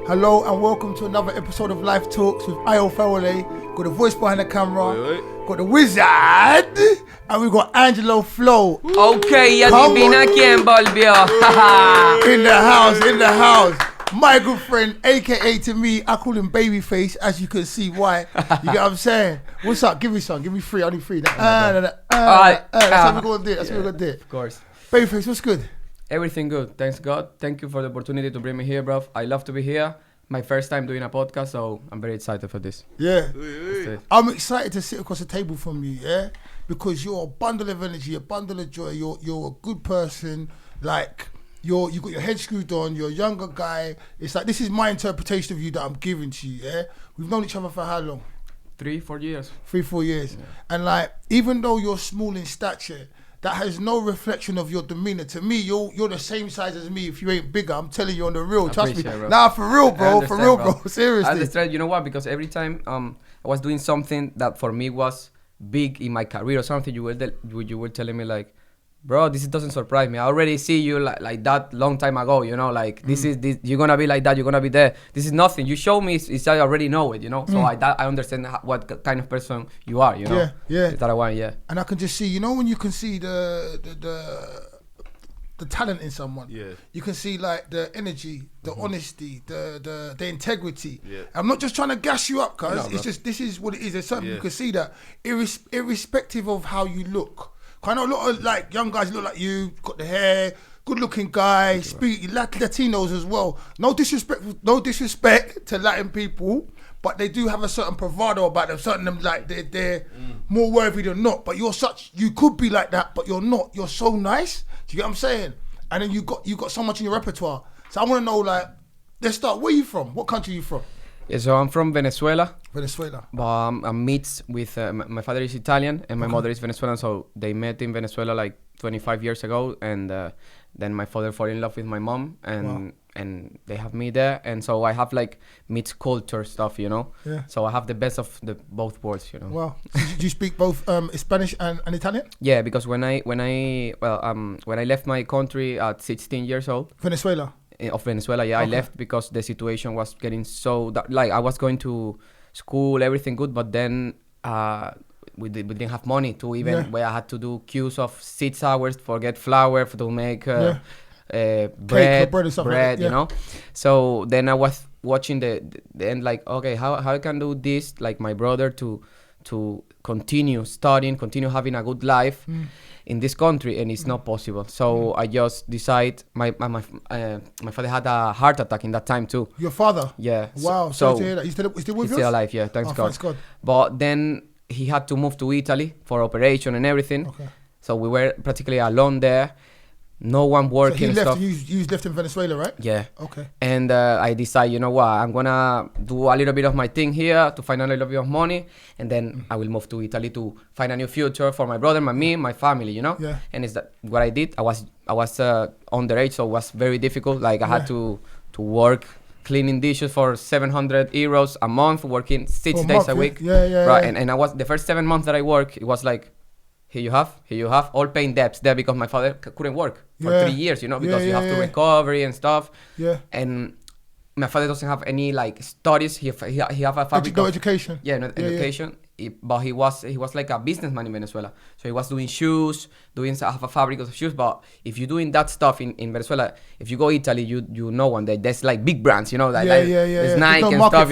Hello and welcome to another episode of Life Talks with Fawole. Got the voice behind the camera, got the wizard, and we got Angelo Flow. Ok, adivina quién volvió. In the house. My good friend, aka to me, I call him Babyface, as you can see why. You get what I'm saying? What's up? Give me some. Give me three. I need three. That's how we're going to do it. That's how we're going to do it. Of course. Babyface, what's good? Everything good. Thanks God. Thank you for the opportunity to bring me here, bro. I love to be here. My first time doing a podcast, so I'm very excited for this. Yeah. I'm excited to sit across the table from you, yeah? Because you're a bundle of energy, a bundle of joy. You're a good person. Like, you got your head screwed on. You're a younger guy. It's like, this is my interpretation of you that I'm giving to you, yeah? We've known each other for how long? 3-4 years. 3-4 years. Yeah. And like, even though you're small in stature, that has no reflection of your demeanor. To me, you're the same size as me. If you ain't bigger, I'm telling you on the real. Trust me. Bro. Nah, for real, bro. For real, bro. Seriously. I understand. You know what? Because every time I was doing something that for me was big in my career or something, you were telling me like, bro, this doesn't surprise me. I already see you like that long time ago. You know, like this you're gonna be like that. You're gonna be there. This is nothing. You show me. It's I already know it. You know. So I understand what kind of person you are. You know. Yeah. That I want. Yeah. And I can just see, you know, when you can see the talent in someone, you can see like the energy, the honesty, the integrity. Yeah. I'm not just trying to gas you up, cuz No, it's just, this is what it is. There's something you can see that irrespective of how you look. I know a lot of like young guys look like you, got the hair, good looking guy, speak Latinos as well. No disrespect to Latin people, but they do have a certain bravado about them. Certain them like they're more worthy than not. But you could be like that, but you're not. You're so nice. Do you get what I'm saying? And then you got so much in your repertoire. So I want to know, like, let's start. Where are you from? What country are you from? Yeah, so I'm from Venezuela. Venezuela. But I'm mixed with my father is Italian and my mother is Venezuelan. So they met in Venezuela like 25 years ago, and then my father fell in love with my mom, and they have me there, and so I have like mixed culture stuff, you know. Yeah. So I have the best of both worlds, you know. Wow. So do you speak both Spanish and Italian? Yeah, because when I left my country at 16 years old. Venezuela. Of Venezuela, yeah, okay. I left because the situation was getting so like I was going to school, everything good, but then we didn't have money to even where I had to do queues of 6 hours for get flour to make bread, like you know. So then I was watching the end, like, okay, how I can do this, like my brother to continue studying, continue having a good life in this country, and it's not possible. So I just decide. My father had a heart attack in that time too. Your father? Yeah. Wow. So to hear that. He's still with you? He's still alive. Yeah. Thanks God. Thanks God. But then he had to move to Italy for operation and everything. Okay. So we were practically alone there. No one working. So he left. Stuff. You left in Venezuela, right? Yeah. Okay. And I decided, you know what, I'm gonna do a little bit of my thing here to find a little bit of money, and then I will move to Italy to find a new future for my brother, my family, you know. Yeah. And it's that what I did. I was underage, so it was very difficult. Like I had to work cleaning dishes for 700 euros a month, working 6 days a week. Yeah. Right. And I was the first 7 months that I worked, it was like, here you have, all paying debts there because my father couldn't work for 3 years, you know, because you have to recovery and stuff. Yeah. And my father doesn't have any like studies. He have a fabric. No education. Yeah, no education. But he was like a businessman in Venezuela. So he was doing shoes, have a fabric of shoes. But if you're doing that stuff in Venezuela, if you go Italy, you know one day there's like big brands, you know, there's Nike and stuff.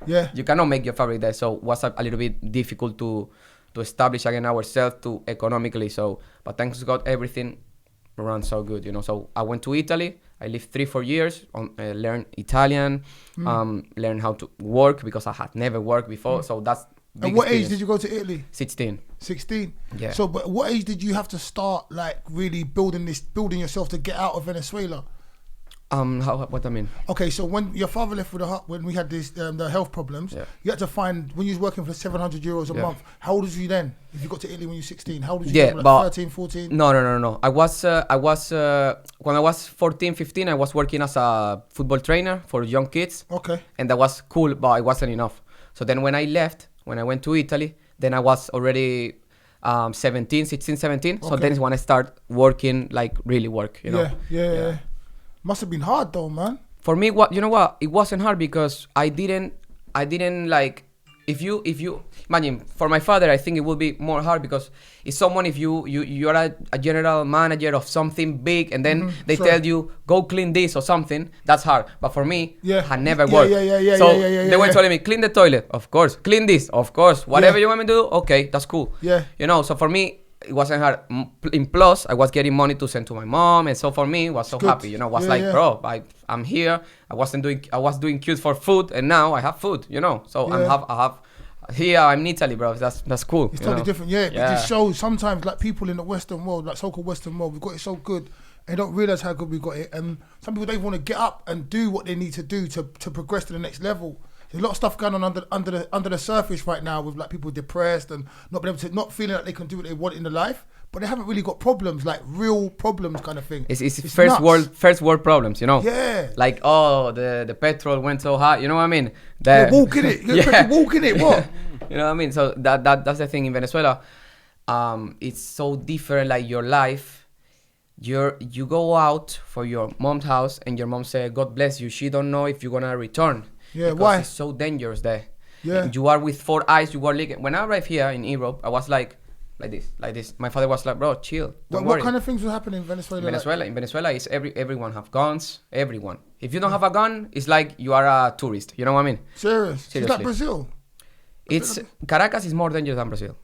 Yeah. You cannot make your fabric there. So it was a little bit difficult to establish again ourselves to economically. So, but thanks to God, everything runs so good, you know. So I went to Italy. I lived 3-4 years, learned Italian, learned how to work because I had never worked before. So that's big. And what experience. age did you go to Italy? 16. 16. Yeah. So, but what age did you have to start like really building yourself to get out of Venezuela? What I mean? Okay, so when your father left when we had this the health problems, you had to find, when you was working for 700 euros a month. How old was you then? If you got to Italy when you were 16, how old was you then? Like but 13, 14? No. I was when I was 14, 15, I was working as a football trainer for young kids. Okay. And that was cool, but it wasn't enough. So then when I left, when I went to Italy, then I was already 16, 17. Okay. So then is when I start working, like really work, you know. Yeah. Must have been hard though, man. For me, what you know what, it wasn't hard because I didn't like, if you imagine, for my father I think it would be more hard because it's someone, if you're a general manager of something big and then they tell you go clean this or something, that's hard. But for me, had never worked. They were telling me clean the toilet, of course, clean this, of course, whatever you want me to do, okay, that's cool. You know, so for me it wasn't hard. In plus, I was getting money to send to my mom, and so for me, was so happy. You know, was like, bro, I'm here. I was doing cute for food, and now I have food. You know, so I have. Here I'm in Italy, bro. That's cool. It's totally different. It just shows sometimes like people in the Western world, like so-called Western world, we've got it so good. They don't realize how good we got it, and some people don't want to get up and do what they need to do to progress to the next level. There's a lot of stuff going on under the surface right now with like people depressed and not feeling like they can do what they want in their life, but they haven't really got problems, like real problems kind of thing. It's first world problems, you know. Yeah. Like, oh, the petrol went so high, you know what I mean? Walk in it. Walk in it. What? You know what I mean? So that's the thing in Venezuela. It's so different. Like your life, you go out for your mom's house and your mom say, "God bless you." She don't know if you're gonna return. Yeah, because why? It's so dangerous there. Yeah. And you are with 4 eyes. You are like, when I arrived here in Europe, I was like this. My father was like, bro, chill. What kind of things were happening in Venezuela? In Venezuela, is everyone have guns. Everyone. If you don't have a gun, it's like you are a tourist. You know what I mean? Seriously. It's like Brazil. Caracas is more dangerous than Brazil.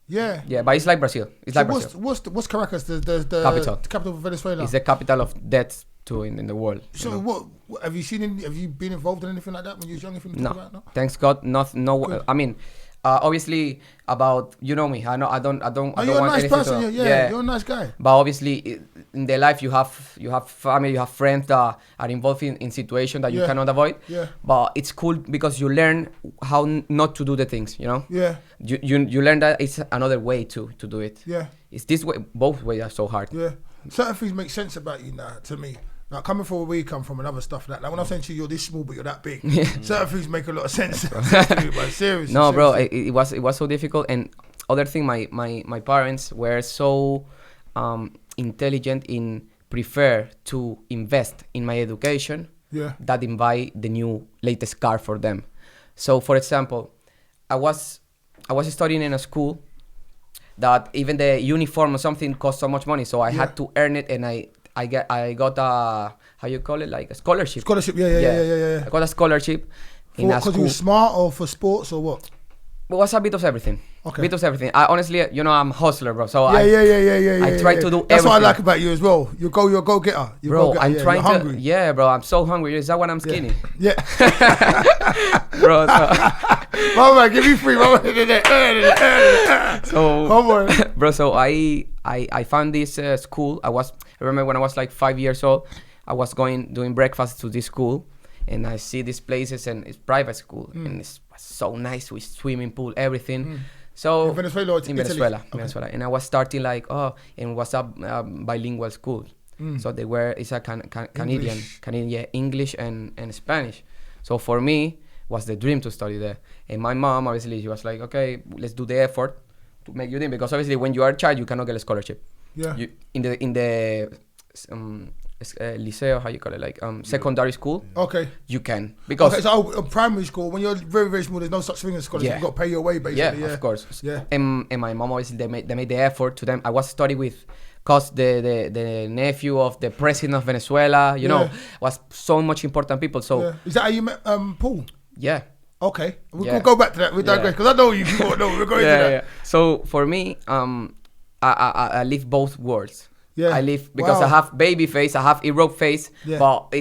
Yeah. Yeah, but it's like Brazil. It's like Brazil. What's Caracas? The capital of Venezuela. It's the capital of death too in the world. So you know? What have you been involved in anything like that when you was young? No. Thanks God, no. I mean, obviously about, you know me. I don't you're want a nice anything person. to, You're a nice guy. But obviously in their life you have family, you have friends that are involved in situations that you cannot avoid. Yeah. But it's cool because you learn how not to do the things, you know? Yeah. You learn that it's another way to do it. Yeah. It's this way, both ways are so hard. Yeah. Certain things make sense about you now to me. Now, coming from where we come from and other stuff like that. Like when I'm saying to you, you're this small, but you're that big. Certain things make a lot of sense. Seriously. No, bro, it was so difficult. And other thing, my parents were so intelligent in prefer to invest in my education than buy the new latest car for them. So, for example, I was studying in a school that even the uniform or something cost so much money. So I had to earn it, and I got a, how you call it, like a scholarship. Yeah. I got a scholarship in a school. Because you were smart, or for sports, or what? It was a bit of everything. Okay. Bit of everything. I honestly, you know, I'm a hustler, bro. So I try to do everything. That's what I like about you as well. You go getter. I'm trying to. Hungry. Yeah, bro. I'm so hungry. Is that when I'm skinny? Yeah. Bro. Mama, give me free. So, come on. Bro. So I found this school. I remember when I was like 5 years old, I was doing breakfast to this school, and I see these places, and it's private school, and it's so nice with swimming pool, everything. So in Venezuela or in Venezuela, and I was starting like and was a bilingual school. So it's a Canadian English and Spanish. So for me was the dream to study there. And my mom, obviously, she was like, okay, let's do the effort to make you in, because obviously when you are a child you cannot get a scholarship. Yeah. In the liceo, how you call it, like secondary school. Okay. You can, because so primary school, when you're very, very small, there's no such thing as scholarship. You've got to pay your way, basically. Yeah, of course. Yeah. And my mom, obviously, they made the effort to them. I was studying with, cause the nephew of the president of Venezuela, you know, was so much important people. So is that how you met Paul? Yeah. Okay, we'll go back to that. We'll digress, because I know you people know. We're going to that. Yeah. So for me, I live both worlds. Yeah. I live, because I have baby face, I have Europe face, but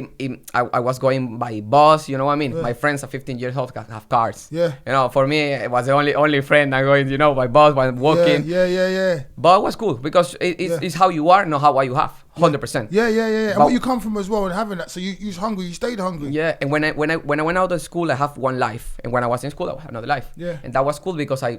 I was going by bus, you know what I mean? Yeah. My friends are 15 years old, have cars. Yeah. You know, for me, it was the only friend I'm going, you know, by bus, by walking. Yeah. But it was cool, because it's how you are, not how what you have. 100%. Yeah. And what you come from as well, and having that, so you was hungry, you stayed hungry. Yeah, and when I went out of school, I have one life, and when I was in school, I have another life. Yeah. And that was cool, because I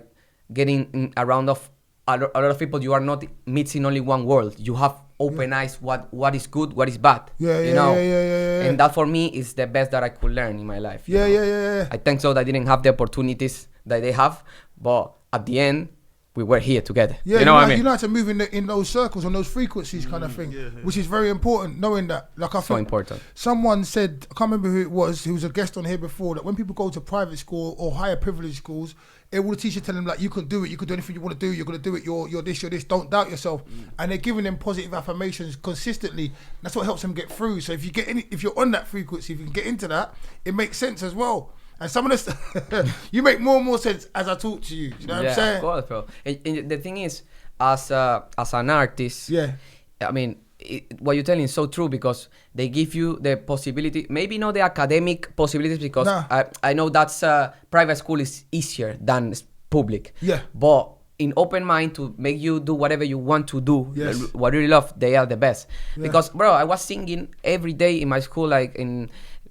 getting around of a lot of people. You are not mixing only one world. You have open eyes. What is good, what is bad. Yeah. And that for me is the best that I could learn in my life. Yeah. I think so that I didn't have the opportunities that they have, but at the end, we were here together. Yeah, you know what I mean? You know how to move in those circles, on those frequencies kind of thing, which is very important, knowing that. Like I think important. Someone said, I can't remember who it was, who was a guest on here before, that when people go to private school or higher privileged schools, it will the teacher tell them like, you can do it, you can do anything you want to do, you're going to do it, you're this, don't doubt yourself. And they're giving them positive affirmations consistently. That's what helps them get through. So if you're on that frequency, if you can get into that, it makes sense as well. And some of this, you make more and more sense as I talk to you. You know what I'm saying? Yeah, of course, bro. And the thing is, as an artist, I mean, what you're telling is so true, because they give you the possibility, maybe not the academic possibilities, because I know that's private school is easier than public. Yeah. But in open mind to make you do whatever you want to do, what you really love, they are the best. Yeah. Because, bro, I was singing every day in my school, like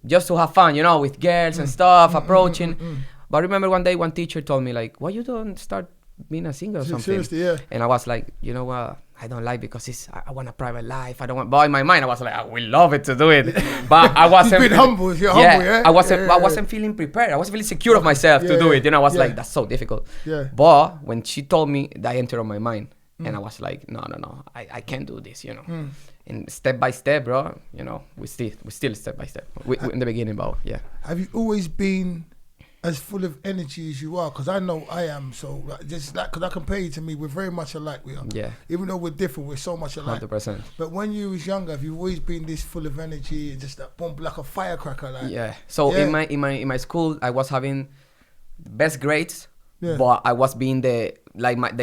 just to have fun, you know, with girls and stuff, approaching. But I remember one day one teacher told me, like, why you don't start being a singer or something? Seriously, yeah. And I was like, you know what? I don't like, because I want a private life. I don't want. But in my mind, I was like, I will love it to do it. But I wasn't. You've been humble. You're humble, yeah. I wasn't feeling prepared. I wasn't feeling secure of myself to do it. You know, I was like, that's so difficult. Yeah. But when she told me, that entered on my mind, and I was like, no, I can't do this. You know. And step by step, bro. You know, we still step by step. We in the beginning, but yeah. Have you always been as full of energy as you are? Because I know I am. So just like, because I compare you to me, we're very much alike. We are. Yeah. Even though we're different, we're so much alike. 100%. But when you was younger, have you always been this full of energy and just that bomb, like a firecracker? Like, yeah. So in my school, I was having the best grades, but I was being the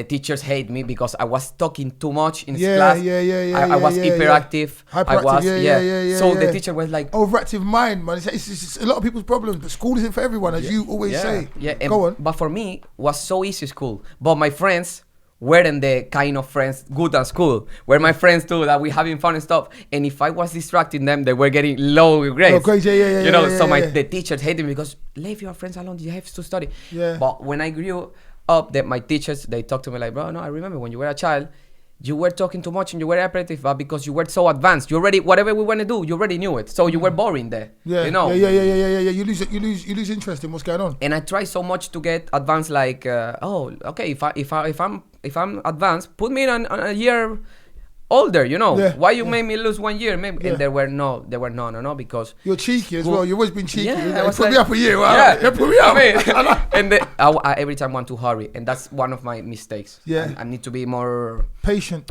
teachers hate me because I was talking too much in class. I was hyperactive. Hyperactive, So the teacher was like, overactive mind, man. It's a lot of people's problems, but school isn't for everyone, as you always say. Yeah. Go on. But for me, was so easy school. But my friends weren't the kind of friends good at school. Were my friends too, that we having fun and stuff. And if I was distracting them, they were getting low grades. Oh, grades, You know, so the teachers hated me because leave your friends alone. You have to study. Yeah. But when I grew up, that my teachers, they talked to me like, bro, no, I remember when you were a child, you were talking too much and you were hyperactive, but because you were so advanced, you already, whatever we want to do, you already knew it. So you were boring there. Yeah. You know. Yeah. You lose interest in what's going on. And I try so much to get advanced. Like, okay, if I'm advanced, put me in a year older. You know, why you made me lose 1 year? Maybe. And there were no, because you're cheeky as well. You've always been cheeky. Yeah, put me up a year. Put me up. I mean, I every time want to hurry, and that's one of my mistakes. Yeah, I need to be more patient.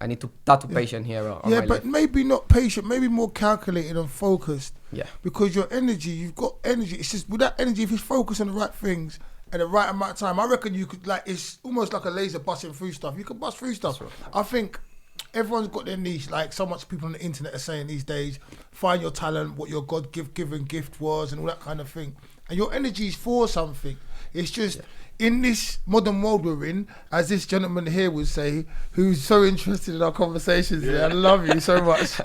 I need to tattoo patient here. Yeah, but maybe not patient. Maybe more calculated and focused. Yeah. Because your energy, you've got energy. It's just with that energy, if you focus on the right things at the right amount of time, I reckon you could, like, it's almost like a laser busting through stuff. You can bust through stuff. Right. I think everyone's got their niche. Like so much people on the internet are saying these days, find your talent, what your God-given gift was, and all that kind of thing. And your energy is for something. It's just in this modern world we're in, as this gentleman here would say, who's so interested in our conversations. I love you so much.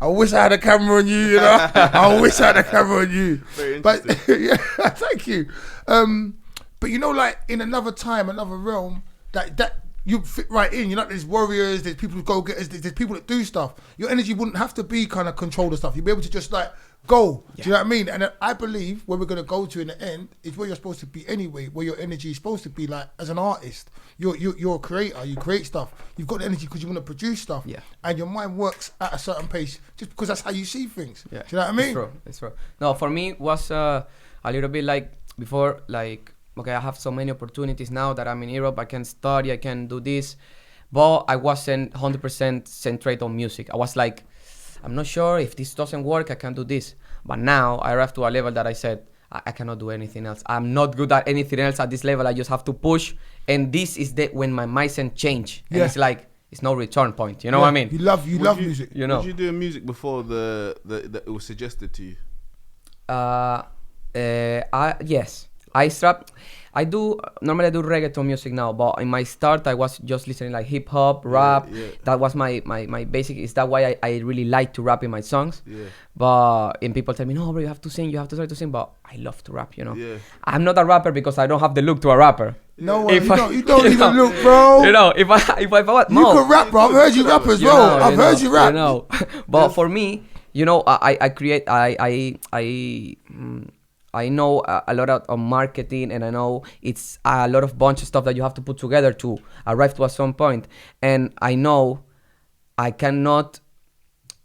I wish I had a camera on you. You know, I wish I had a camera on you. Very but thank you. But you know, like in another time, another realm, that you fit right in. You know, there's warriors, there's people who go getters, there's people that do stuff. Your energy wouldn't have to be kind of controlled and stuff. You'd be able to just like go. Do you know what I mean? And I believe where we're going to go to in the end is where you're supposed to be anyway, where your energy is supposed to be. Like as an artist, you're a creator, you create stuff. You've got the energy because you want to produce stuff. Yeah. And your mind works at a certain pace just because that's how you see things. Yeah. Do you know what I mean? It's true. No, for me it was a little bit like before, like, okay, I have so many opportunities now that I'm in Europe, I can study, I can do this, but I wasn't 100% centered on music. I was like, I'm not sure if this doesn't work, I can do this. But now I arrived to a level that I said, I cannot do anything else. I'm not good at anything else at this level. I just have to push. And this is when my mindset change. And it's like, it's no return point. You know what I mean? You love music. You know. Did you do music before the it was suggested to you? Yes. I do reggaeton music now, but in my start I was just listening like hip hop, rap. That was my basic. Is that why I really like to rap in my songs? But and people tell me, no, bro, you have to sing, you have to try to sing. But I love to rap, you know. I'm not a rapper because I don't have the look to a rapper. No, you don't even look, bro. You know, if I want, you can rap, bro. I've heard you rap as well. I've heard you rap. You know, but for me, you know, I I know a lot of marketing, and I know it's a lot of bunch of stuff that you have to put together to arrive to at some point. And I know I cannot,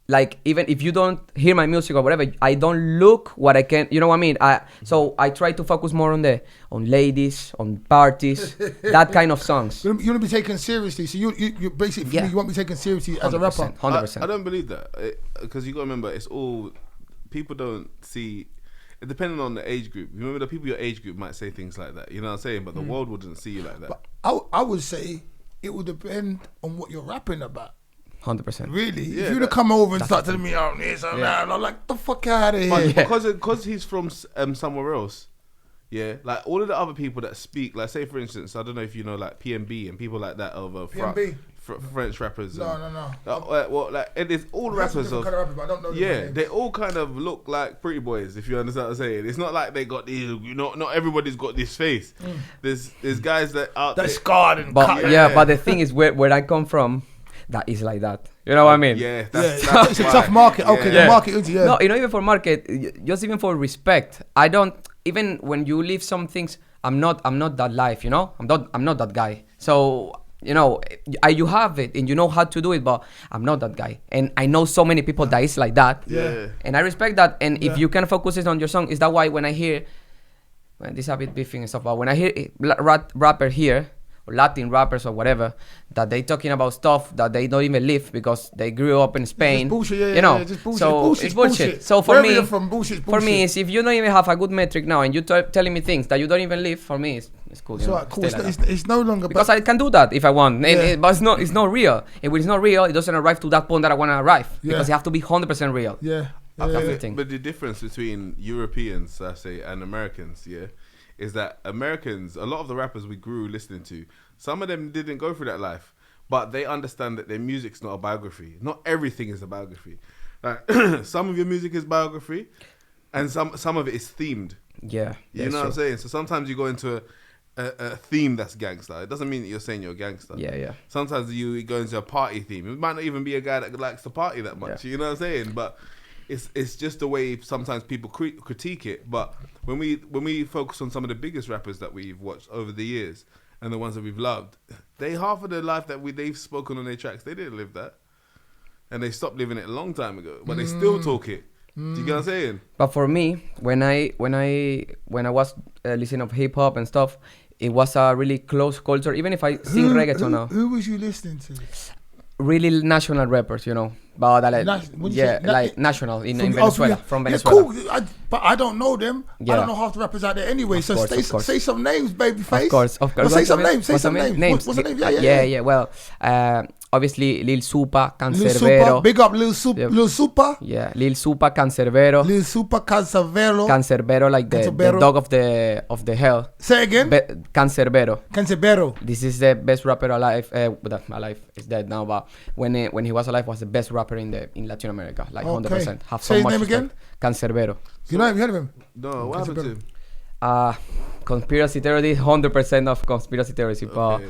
like, even if you don't hear my music or whatever, I don't look what I can, you know what I mean? So I try to focus more on ladies, on parties, that kind of songs. You want to be taken seriously, so you basically, for me, you want to be taken seriously as a rapper. 100%. I don't believe that, because you got to remember, it's all, people don't see, depending on the age group. Remember, the people your age group might say things like that, you know what I'm saying? But the world wouldn't see you like that. But I would say it would depend on what you're rapping about. 100%. Really? Yeah, if you'd have come over and start telling me, oh, this and that, and I'm like, the fuck out of here. But because he's from somewhere else, yeah, like all of the other people that speak, like say for instance, I don't know if you know like PNB and people like that of PNB? French rappers. No. Well, like and it's all rappers of. Kind of rappers, but I don't know They all kind of look like pretty boys, if you understand what I'm saying. It's not like they got these, you know, not everybody's got this face. There's guys that are that's scarred and but cut. but the thing is, where I come from, that is like that. You know what I mean? Yeah, it's a tough market. Okay, the market is No, you know, even for market, just even for respect, I don't, even when you leave some things, I'm not that life, you know? I'm not that guy. So, you know, you have it and you know how to do it, but I'm not that guy. And I know so many people that is like that. Yeah. And I respect that. And if you can focus it on your song, is that why when I hear, well, this is a bit beefing and stuff, but when I hear rapper here, or Latin rappers or whatever, that they talking about stuff that they don't even live because they grew up in Spain. Just bullshit, you know. just bullshit. So it's bullshit. So for Wherever me, you're from, bullshit's for me, bullshit. is if you don't even have a good metric now and you telling me things that you don't even live, for me, it's cool. It's You know, alright, cool. stay like that. It's no longer Because I can do that if I want, but it's not real. And when it's not real, it doesn't arrive to that point that I want to arrive because you have to be 100% real. But the difference between Europeans, I say, and Americans, is that Americans, a lot of the rappers we grew listening to, some of them didn't go through that life, but they understand that their music's not a biography. Not everything is a biography. Like some of your music is biography, and some of it is themed. Yeah, you know what I'm saying. So sometimes you go into a theme that's gangster. It doesn't mean that you're saying you're a gangster. Yeah. Sometimes you go into a party theme. It might not even be a guy that likes to party that much. You know what I'm saying? But it's just the way sometimes people critique it. But when we focus on some of the biggest rappers that we've watched over the years and the ones that we've loved, half of the life that they've spoken on their tracks, they didn't live that, and they stopped living it a long time ago. But they still talk it. Do you get what I'm saying? But for me, when I was listening to hip hop and stuff, it was a really close culture. Even if I sing reggaeton now. Who was you listening to? Really national rappers, you know. But like, like national in Venezuela, from Venezuela. Cool. But I don't know them. I don't know half the rappers out there anyway. Of so course. say some names, babyface. Of course. Well, say some names. What's the name? Yeah. Well, obviously Lil Supa, Cancerbero. Big up Lil Supa. Yeah, Lil Supa, Cancerbero. Lil Supa, Cancerbero. Cancerbero, like the dog of the hell. Say again. Cancerbero. This is the best rapper alive. Alive is dead now, but when he was alive, was the best rapper in Latin America, like 100%. Have so Say his much name respect. again. Cancerbero. You know, have you heard of him? No, what happened to him? Conspiracy theory, 100% of conspiracy theories. But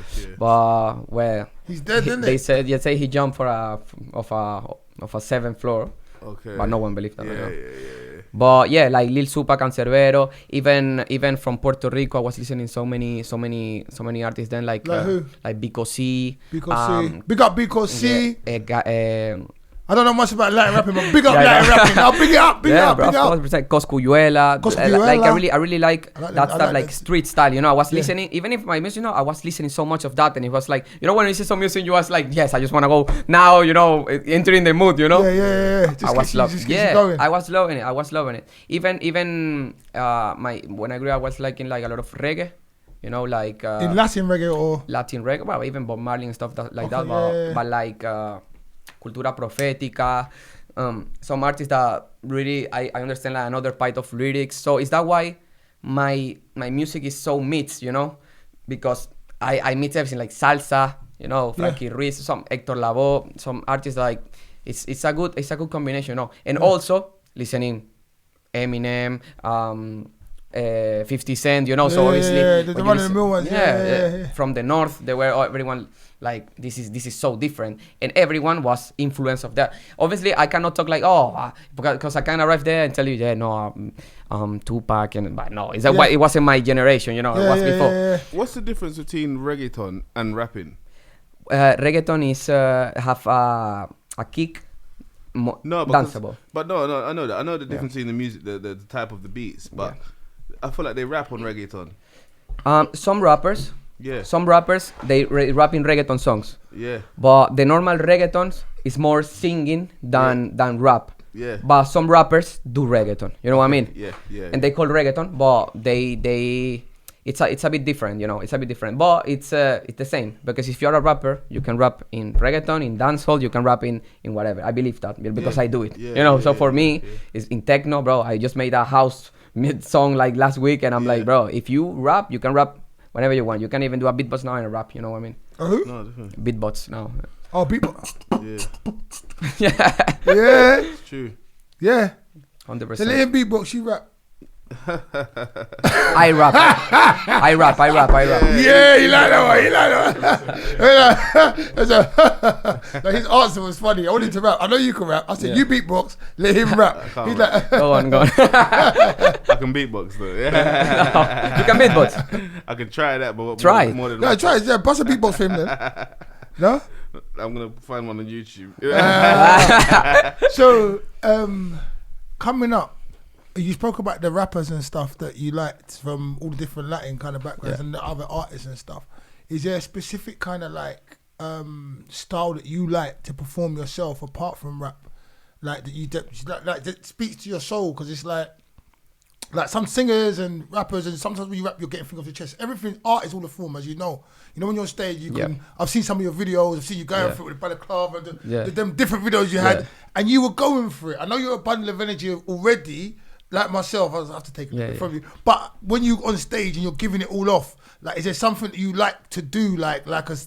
well, he's dead, isn't they said he jumped for a 7th floor. Okay. But no one believed that. Yeah. But yeah, like Lil Supa, Cancerbero, even from Puerto Rico, I was listening so many artists then, like who? Like Biko C. Big up Biko C. Yeah, I don't know much about Latin rapping, but big up Latin rapping. I'll big it up, big it up. 100%. Coscuyuela. Like I really like that stuff, like street style. You know, I was listening, even if my music, you know, I was listening so much of that, and it was like, you know, when you see some music, you was like, yes, I just want to go now. You know, entering the mood. You know. Yeah. I was loving it. Even when I grew up, I was liking like a lot of reggae. You know, like in Latin reggae or Latin reggae, well, even Bob Marley and stuff but like Cultura Profética, some artists that really I understand like another part of lyrics. So is that why my music is so mixed, you know? Because I mix everything, like salsa, you know, Frankie Ruiz, some Hector Lavoe, some artists like it's a good combination, you know. And also listening Eminem, 50 Cent, you know. So obviously, the when you run of the listen- mill ones. Yeah. from the north, they were everyone like this is so different, and everyone was influenced of that. Obviously, I cannot talk like because I can arrive there and tell you Tupac but no, it wasn't my generation, you know. It was before. What's the difference between reggaeton and rapping? Reggaeton is have a kick. Danceable. But no, I know that. I know the difference in the music, the type of the beats, but I feel like they rap on reggaeton. Some rappers, they rap in reggaeton songs. Yeah. But the normal reggaetons is more singing than rap. Yeah. But some rappers do reggaeton. You know what I mean? Yeah. And they call reggaeton, but it's a bit different, you know. It's a bit different, but it's the same, because if you're a rapper, you can rap in reggaeton, in dancehall, you can rap in whatever. I believe that because I do it, you know. So for me, it's in techno, bro. I just made a house song like last week, and I'm like, bro, if you rap, you can rap whenever you want. You can even do a beatbox now and rap. You know what I mean? No, definitely. Beatbox now. Oh, beatbox. Yeah. Yeah. It's true. Yeah. 100%. So let him beatbox, you rap. I rap. Yeah, you like that one. Like, his answer was funny. I wanted to rap. I know you can rap. I said, you beatbox, let him rap. He's like, Go on. I can beatbox though. Yeah. No, you can beatbox. I can try that, but Try. more than no, try it. Yeah, bust a beatbox for him then. No? I'm gonna find one on YouTube. So, coming up, you spoke about the rappers and stuff that you liked from all the different Latin kind of backgrounds and the other artists and stuff. Is there a specific kind of like style that you like to perform yourself apart from rap, like that speaks to your soul? Because it's like some singers and rappers, and sometimes when you rap, you're getting things off your chest. Art is all a form, as you know. You know, when you're on stage, you can. I've seen some of your videos. I've seen you going through it with the balaclava and them different videos you had, and you were going for it. I know you're a bundle of energy already. Like myself, I have to take it from you. But when you're on stage and you're giving it all off, like, is there something that you like to do, like a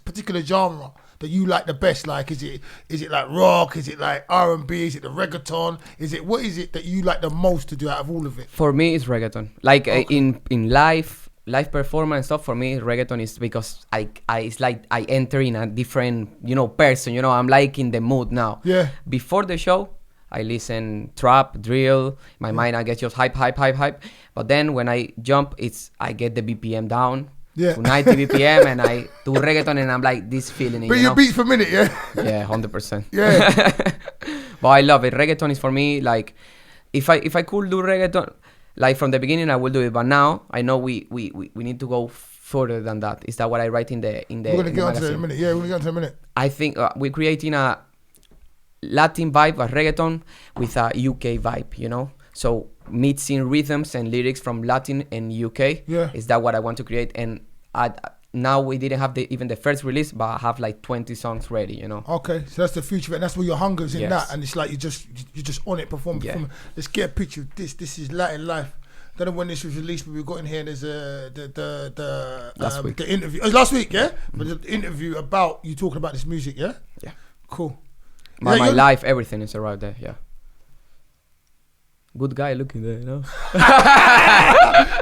particular genre that you like the best? Like, is it like rock? Is it like R&B? Is it the reggaeton? What is it that you like the most to do out of all of it? For me, it's reggaeton. Like in live performance stuff, for me, reggaeton is because it's like I enter in a different, you know, person. You know, I'm like in the mood now. Yeah. Before the show, I listen trap, drill. My mind, I get just hype. But then when I jump, I get the BPM down to 90 BPM, and I do reggaeton, and I'm like this feeling. But you beats per minute, yeah. Yeah, 100%. Yeah. But I love it. Reggaeton is for me like, if I could do reggaeton, like from the beginning, I will do it. But now I know we need to go further than that. Is that what I write in the? We're gonna get onto that in a minute. Yeah, we're gonna get onto a minute. I think we're creating a Latin vibe, a reggaeton with a UK vibe, you know. So mixing rhythms and lyrics from Latin and UK. Yeah. Is that what I want to create? And now we didn't have even the first release, but I have like 20 songs ready, you know. Okay, so that's the future, and that's where your hunger's in that, and it's like you're just on it, perform. Let's get a picture of this. This is Latin life. Don't know when this was released, but we got in here and there's the interview. It was last week, yeah? But the interview about you talking about this music, yeah? Yeah. Cool. My life, everything is around there, yeah. Good guy looking there, you know?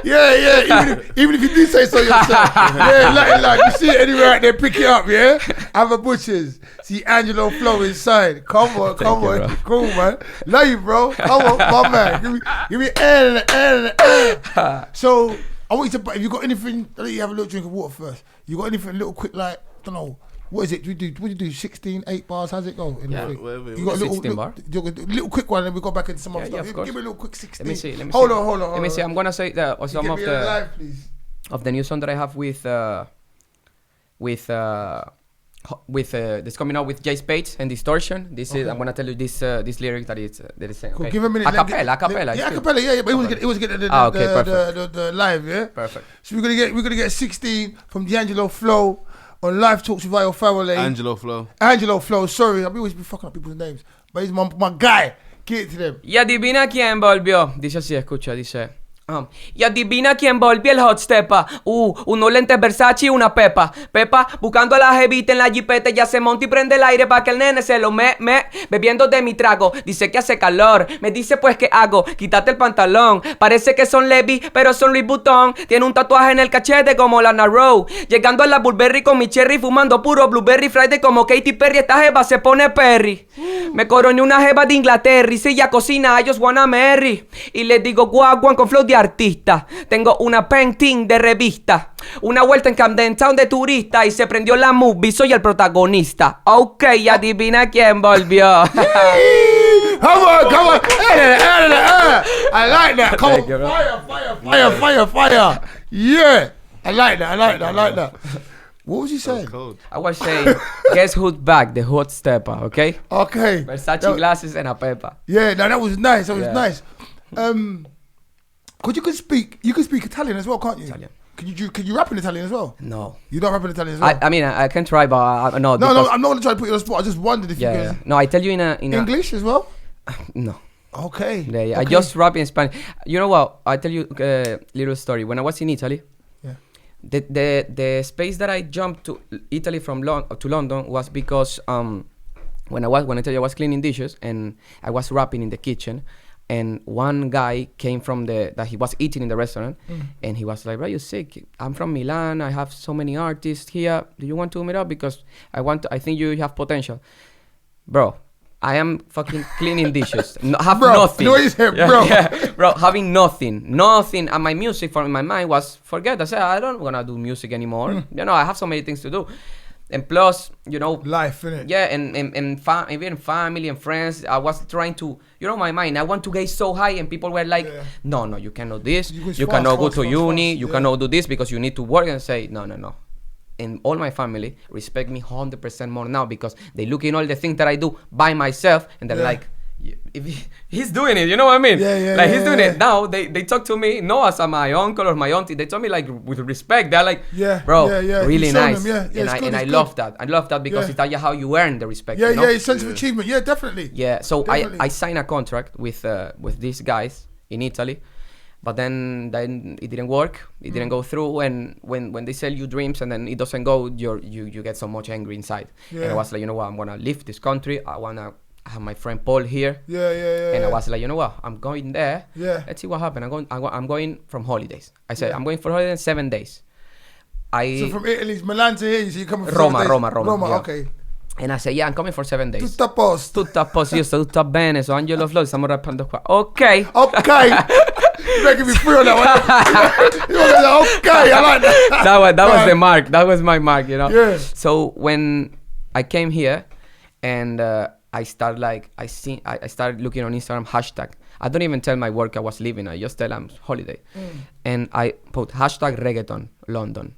yeah. Even if you do say so yourself. like you see it anywhere out there, pick it up, yeah? Have a butchers. See Angelo flow inside. Come on. Cool, man. Love you, bro. Come on, my man. Give me air. So, I want you to, if you got anything, I'll let you have a little drink of water first. You got anything, a little quick, like, don't know, what is it? What do you do? 16, 8 bars? How's it go? Yeah, you got a 16 bar. Little quick one, and we go back into some other stuff. Of Give me a little quick 16. Let me see. Hold on. Let me see. I'm gonna say some of the new song that I have with this coming out with Jay Spades and Distortion. This is, I'm gonna tell you this lyric that is saying. Cool. Okay. Give a minute. Acapella. Yeah, acapella. Yeah. But it was getting the live. Yeah. Perfect. So we're gonna get 16 from Angelo flow. On Live Talks with Fawole. Angelo Flow, sorry, I'll always be fucking up people's names. But he's my guy. Get it to them. Y adivina quién volvió. Dice así, escucha, dice. Y adivina quién volvió el hot stepper. Unos lentes Versace y una Pepa. Pepa buscando a la jevita en la jipeta. Ya se monta y prende el aire para que el nene se lo bebiendo de mi trago. Dice que hace calor. Me dice pues ¿qué hago? Quítate el pantalón. Parece que son Levi, pero son Louis Vuitton. Tiene un tatuaje en el cachete como Lana Rowe. Llegando a la Burberry con mi cherry. Fumando puro Blueberry Friday como Katy Perry. Esta jeva se pone Perry. Me coroné una jeva de Inglaterra. Y si ella cocina, ellos wanna marry. Y les digo guaguan con flow de artista. Tengo una painting de revista. Una vuelta en Camden Town de turista. Y se prendió la movie, soy el protagonista. Ok, adivina quién volvió. Come on. I like that. Come on. Fire. Yeah. I like that. What was you saying? I was saying, guess who's back? The hot stepper, okay? Okay. Versace glasses and a Pepa. Yeah, no, that was nice. That was nice. Cause you can speak Italian as well, can't you? Italian. Can you rap in Italian as well? No. You don't rap in Italian as well? I mean, I can try, but no. No, I'm not gonna try to put you on the spot. I just wondered if you could. No, I tell you in a English as well? No. Okay. Yeah. Okay. I just rap in Spanish. You know what? I tell you a little story. When I was in Italy, the space that I jumped to Italy from to London was because when I was cleaning dishes and I was rapping in the kitchen, and one guy came from that he was eating in the restaurant, and he was like, "Bro, you sick? I'm from Milan. I have so many artists here. Do you want to meet up? Because I think you have potential, bro." I am fucking cleaning dishes. Nothing. No, he's here, bro. Yeah, bro, having nothing. And my music in my mind was forget. I said I don't wanna do music anymore. You know, I have so many things to do. And plus, you know, life, innit? Yeah, and even family and friends. I was trying to, you know, my mind. I want to get so high, and people were like, "No, you cannot do this. You cannot go to uni. You cannot do this because you need to work." And say, no. And all my family respect me 100% more now because they look in all the things that I do by myself, and they're like, if he's doing it, you know what I mean? He's doing it now. They talk to me, not as my uncle or my auntie. They told me like with respect. They're like, bro, really nice. And I love that. I love that because it's how you earn the respect. Yeah, you know? It's sense of achievement. Yeah, definitely. Yeah, so definitely. I signed a contract with these guys in Italy. But then it didn't work. It didn't go through. And when they sell you dreams and then it doesn't go, you get so much angry inside. Yeah. And I was like, you know what? I'm gonna leave this country. I wanna have my friend Paul here. And I was like, you know what? I'm going there. Yeah. Let's see what happens. I'm going from holidays. I said I'm going for holidays 7 days. So from Italy, Milan to here, so you coming for Roma. Yeah. Okay. And I said, I'm coming for 7 days. Tutto a posto. Io sto tutto bene, so Angelo Flow, stiamo rappando qua. Ok. You're making me free on that one. Okay, I like that. That was the mark. That was my mark, you know? Yeah. So when I came here and I started looking on Instagram hashtag. I don't even tell my work I was leaving. I just tell I'm holiday. And I put hashtag reggaeton London.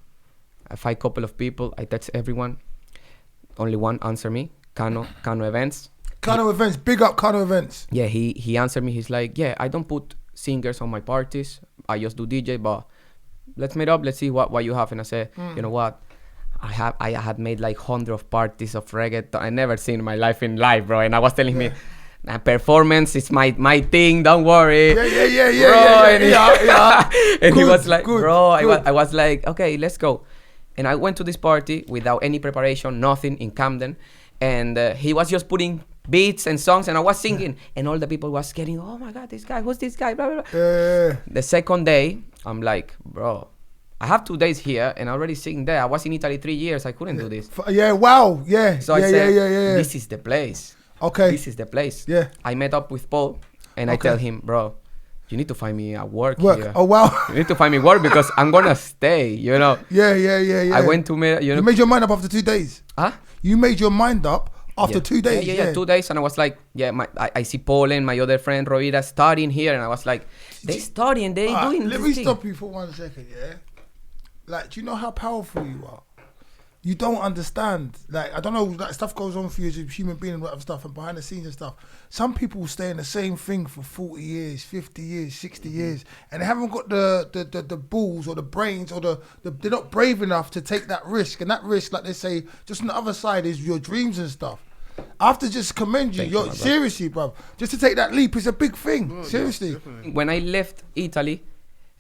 I find a couple of people. I text everyone. Only one answer me. Kano Events. Kano Events. Big up Kano Events. Yeah, he answered me. He's like, yeah, I don't put singers on my parties. I just do DJ, but let's meet up. Let's see what you have. And I said, you know what? I had made like 100 of parties of reggaeton. I never seen my life in live, bro. And I was telling me, performance is my thing. Don't worry. Yeah. And he was like, bro, I was like, okay, let's go. And I went to this party without any preparation, nothing, in Camden. And he was just putting beats and songs, and I was singing. And all the people was getting, oh my God, this guy, who's this guy? Blah, blah, blah. The second day, I'm like, bro, I have 2 days here, and I already sing there. I was in Italy 3 years. I couldn't do this. Yeah, wow. Yeah. So I said, this is the place. Okay. This is the place. Yeah. I met up with Paul, and I tell him, bro, you need to find me a work here. Oh, wow. You need to find me work because I'm going to stay, you know. Yeah. I went to meet, You made your mind up after 2 days? Huh? You made your mind up after 2 days? Yeah, 2 days. And I was like, I see Paul and my other friend, Rovira, studying here. And I was like, they studying, they doing this Let me thing. stop you for 1 second, yeah? Like, do you know how powerful you are? You don't understand. Like, I don't know, like, stuff goes on for you as a human being and whatever stuff and behind the scenes and stuff. Some people stay in the same thing for 40 years, 50 years, 60 years, and they haven't got the balls or the brains or they're not brave enough to take that risk. And that risk, like they say, just on the other side is your dreams and stuff. I have to just commend you. Seriously, bro. Just to take that leap is a big thing. Seriously. When I left Italy,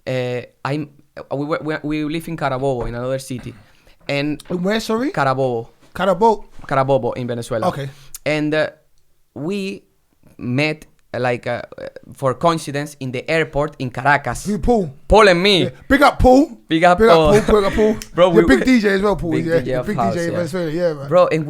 we live in Carabobo, in another city, and Where, sorry? Carabobo in Venezuela. Okay. And we met for coincidence in the airport in Caracas. Who, Paul? Paul and me. Yeah. Big up Paul. Big up Paul. Paul. Big up Paul. Bro, You're big DJ as well, Paul. Big Yeah, DJ of big house, DJ in yeah. Venezuela. Yeah, man. Bro, and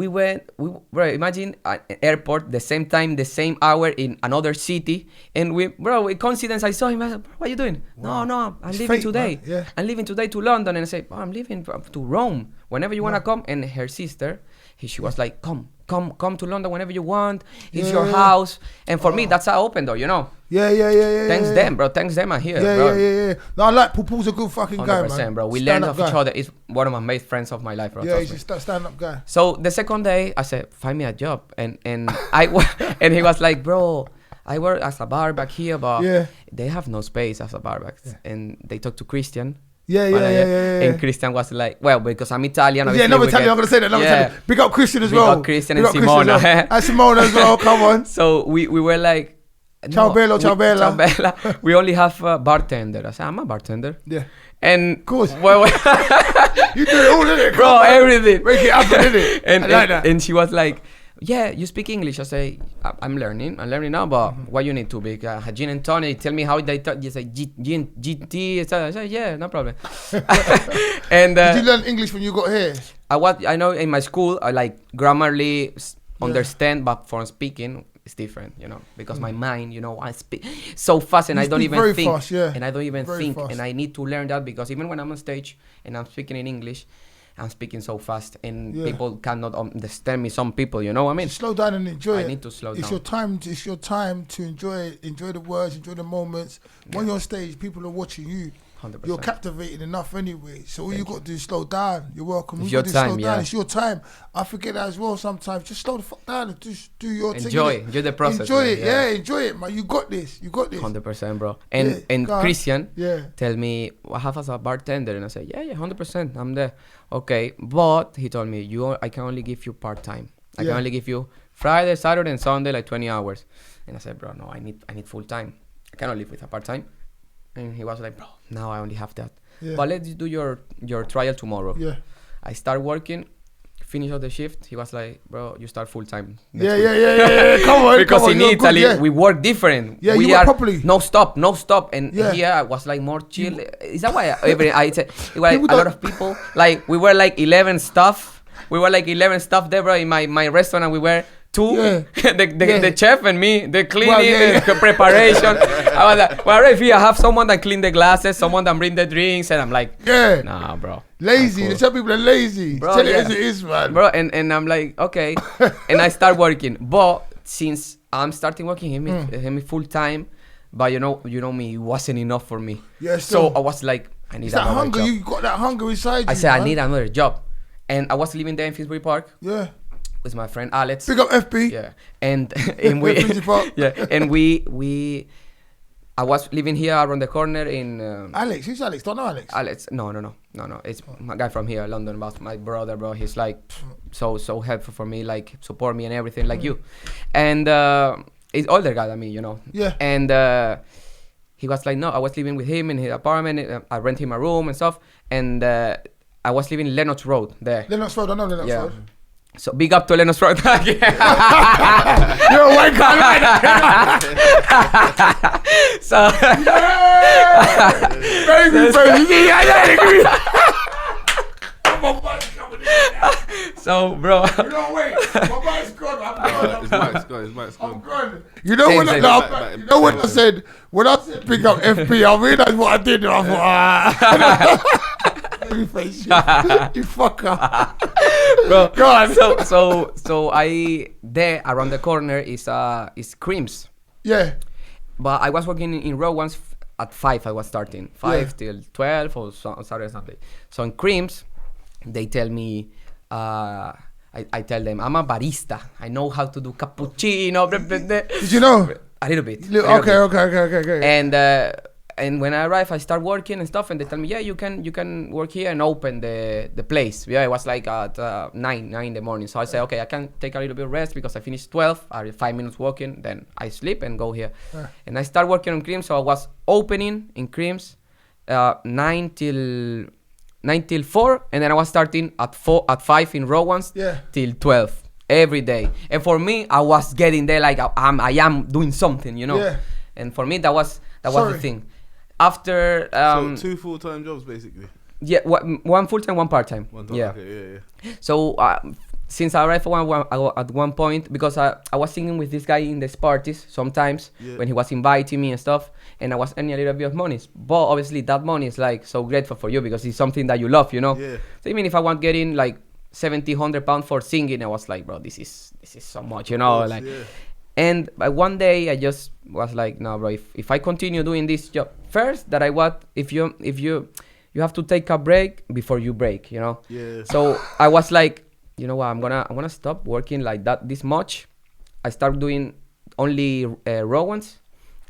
bro, imagine an airport, the same time, the same hour in another city. And with coincidence, I saw him. I said, what are you doing? Wow. No, I'm It's leaving fate, today. man. Yeah. I'm leaving today to London. And I said, I'm leaving to Rome. Whenever you want to come. And her sister, she was like, come to London whenever you want. It's your house. And for me, that's an open door, you know. Yeah. Thanks them, bro. Thanks them are here, Yeah, bro. yeah. No, I like Paul. Paul's a good fucking guy, 100%, man. bro. We Stand learned up of guy. each other. He's one of my best friends of my life, bro. Yeah, trust he's me. a stand-up guy. So the second day, I said, find me a job. And and he was like, bro, I work as a barback here, but they have no space as a barback. Yeah. And they talked to Christian. Yeah. And Christian was like, well, because I'm Italian. Yeah, no Italian. I'm gonna say that. Italian. Big up Christian as well. Big up Christian and Simona. And Simona as well. Come on. So we were like, ciao bello. We only have a bartender. I said, I'm a bartender. Yeah. And of course. Well, you do it all, innit? Bro, everything. Make it happen, innit? And, I like that. And she was like, yeah, you speak English. I say, I'm learning now, but what you need to be? Gin and tonic. Tell me how they talk. You say GT. I say, yeah, no problem. And did you learn English when you got here? I know in my school, I like grammarly understand, but for speaking, it's different, you know, because my mind, you know, I speak so fast and I don't even think. Fast, yeah. And I don't even very think. Fast. And I need to learn that because even when I'm on stage and I'm speaking in English, I'm speaking so fast and people cannot understand me. Some people, you know what I mean? Slow down and enjoy it. I need to slow down. It's your time to enjoy the words, enjoy the moments. When you're on stage, people are watching you. 100%. You're captivating enough anyway. So all you got to do is slow down. You're welcome. It's your time, slow down. It's your time. I forget that as well sometimes. Just slow the fuck down and just do your thing. Enjoy the process. Enjoy it. Yeah, enjoy it, man. You got this. 100%, bro. And Christian tell me, I have as a bartender. And I say, yeah, 100%. I'm there. Okay. But he told me, I can only give you part-time. I can only give you Friday, Saturday, and Sunday, like 20 hours. And I said, bro, no, I need full-time. I cannot live with a part-time. And he was like, bro, now I only have that. Yeah. But let's do your trial tomorrow. Yeah. I start working, finish all the shift. He was like, bro, you start full time. Yeah. Come on. Because in Italy, we work different. Yeah, we you are properly. No stop. And here I was like more chill. Is that why I said, a lot of people, like we were like 11 staff. We were like 11 staff there, bro, in my restaurant, and we were two, the chef and me, the cleaning, the preparation. I was like, well, if you have someone that clean the glasses, someone that bring the drinks, and I'm like, nah, bro. Lazy. Cool. Some people are lazy. Bro, tell it as it is, man. Bro, and I'm like, okay. And I start working. But since I'm starting working him full time, but you know me, it wasn't enough for me. Yeah, so I was like, I need another hunger. job. You got that hunger inside you. I said, I need another job. And I was living there in Finsbury Park. Yeah. With my friend Alex. Big up FB. Yeah. And we I was living here around the corner in Alex, who's Alex? Don't know Alex. Alex, no. It's my guy from here, London, but my brother, bro. He's like so helpful for me, like support me and everything, like you. And he's older guy than me, you know. Yeah. And he was like, no, I was living with him in his apartment. I rent him a room and stuff. And I was living Lennox Road there. Lennox Road, I know Lennox Road. So big up to Lennox Road. You're a white guy. So baby. So bro. You know, wait. My mic's gone. His mic's gone. I'm gone. You know when I said pick up FP, I realized what I did. And I thought, face you fucker. Bro, go on. So I there around the corner is Creams. Yeah. But I was working in row once at 5. I was starting 5 till 12 or Saturday Sunday. So in Creams, they tell me, I tell them I'm a barista. I know how to do cappuccino. Did you know? A little bit. Okay. And when I arrive, I start working and stuff, and they tell me, yeah, you can work here and open the place. Yeah, it was like at 9 in the morning. So I say, okay, I can take a little bit of rest because I finished 12. I have 5 minutes walking, then I sleep and go here. And I start working on Creams. So I was opening in Creams, 9 till 4, and then I was starting at 5 in row ones till 12 every day. And for me, I was getting there like I am doing something, you know. Yeah. And for me, that was the thing. After so 2 full-time jobs basically. yeah, one full time, one part time. Yeah. Okay, yeah. So since I arrived at one point, because I was singing with this guy in these parties sometimes when he was inviting me and stuff, and I was earning a little bit of money. But obviously that money is like so grateful for you because it's something that you love, you know. Yeah. So even if I want getting like 70, 100 pounds for singing, I was like, bro, this is so much, you know, like. Yeah. And one day I just was like, no, bro, if I continue doing this job, first that if you have to take a break before you break, you know. Yeah. So I was like, you know what, I'm gonna stop working like that this much. I start doing only raw ones,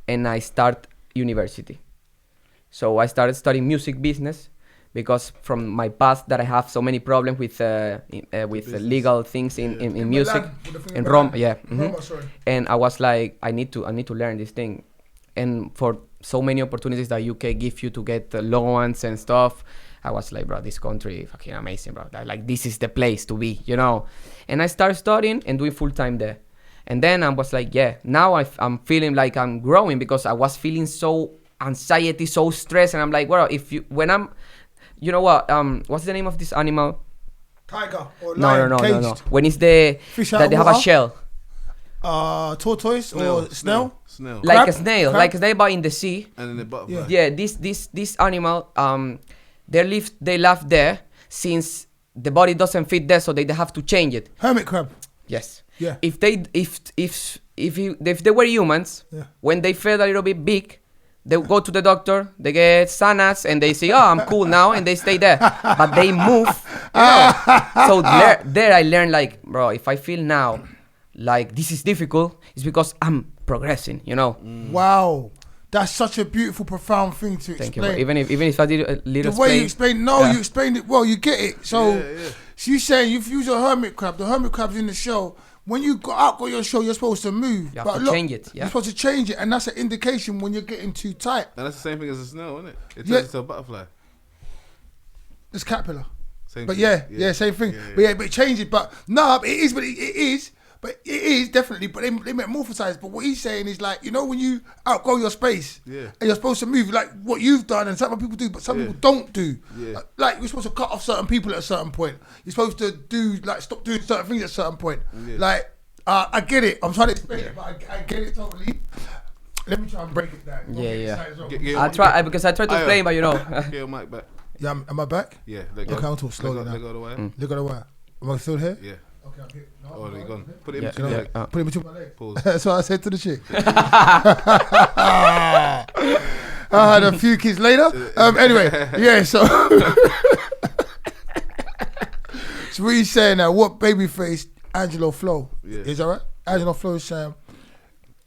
and I start university. So I started studying music business because from my past that I have so many problems with legal things in music in Rome. Yeah. Mm-hmm. And I was like, I need to learn this thing, and for so many opportunities that UK give you to get loans and stuff, I was like, bro, this country fucking amazing, bro. Like this is the place to be, you know. And I started studying and doing full time there. And then I was like, yeah, now I'm feeling like I'm growing because I was feeling so anxiety, so stressed, and I'm like, well, you know what? What's the name of this animal? Tiger or lion? No. When it's the fish that they have a shell. Tortoise or snail? Snail. Like Crab? a snail, Crab? like a snail, but in the sea. And then the butterfly. Yeah, this animal, they live there since the body doesn't fit there, so they have to change it. Hermit crab. Yes. Yeah. If they were humans, when they felt a little bit big, they go to the doctor, they get Xanax, and they say, oh, I'm cool now, and they stay there. But they move, you know. So there I learned, like, bro, if I feel now like this is difficult, it's because I'm progressing, you know. Wow. That's such a beautiful, profound thing to explain. Thank you, bro. Even if I did a little the way you explained, you explained it well. You get it. So, so you're saying you've used a hermit crab. The hermit crab's in the show. When you got your show, you're supposed to move. You have to change it. Yeah. You're supposed to change it, and that's an indication when you're getting too tight. And that's the same thing as a snail, isn't it? It turns into a butterfly. It's caterpillar. Same but thing. same thing. Yeah. But it changes. But no, it is. But it is. But it is definitely. But they metamorphosize. But what he's saying is like, you know, when you outgrow your space, and you're supposed to move like what you've done, and some people do, but some people don't do. Yeah. Like you're supposed to cut off certain people at a certain point. You're supposed to stop doing certain things at a certain point. Yeah. Like I get it. I'm trying to explain it, but I get it totally. Let me try and break it down. I try because I try to explain, but you know. Get your mic back. Yeah, am I back? Yeah. Okay, I'll talk slowly now. Let go of the wire. Look at the wire. Am I still here? Yeah. Okay, I'm here. No, Oh, they're gone. Put it Yeah. between your legs. Put it between my legs. Pause. That's what I said to the chick. I had a few kids later. Anyway, yeah, so. So what are you saying now? What babyface Angelo Flow? Yeah. Is that right? Angelo Flow is saying,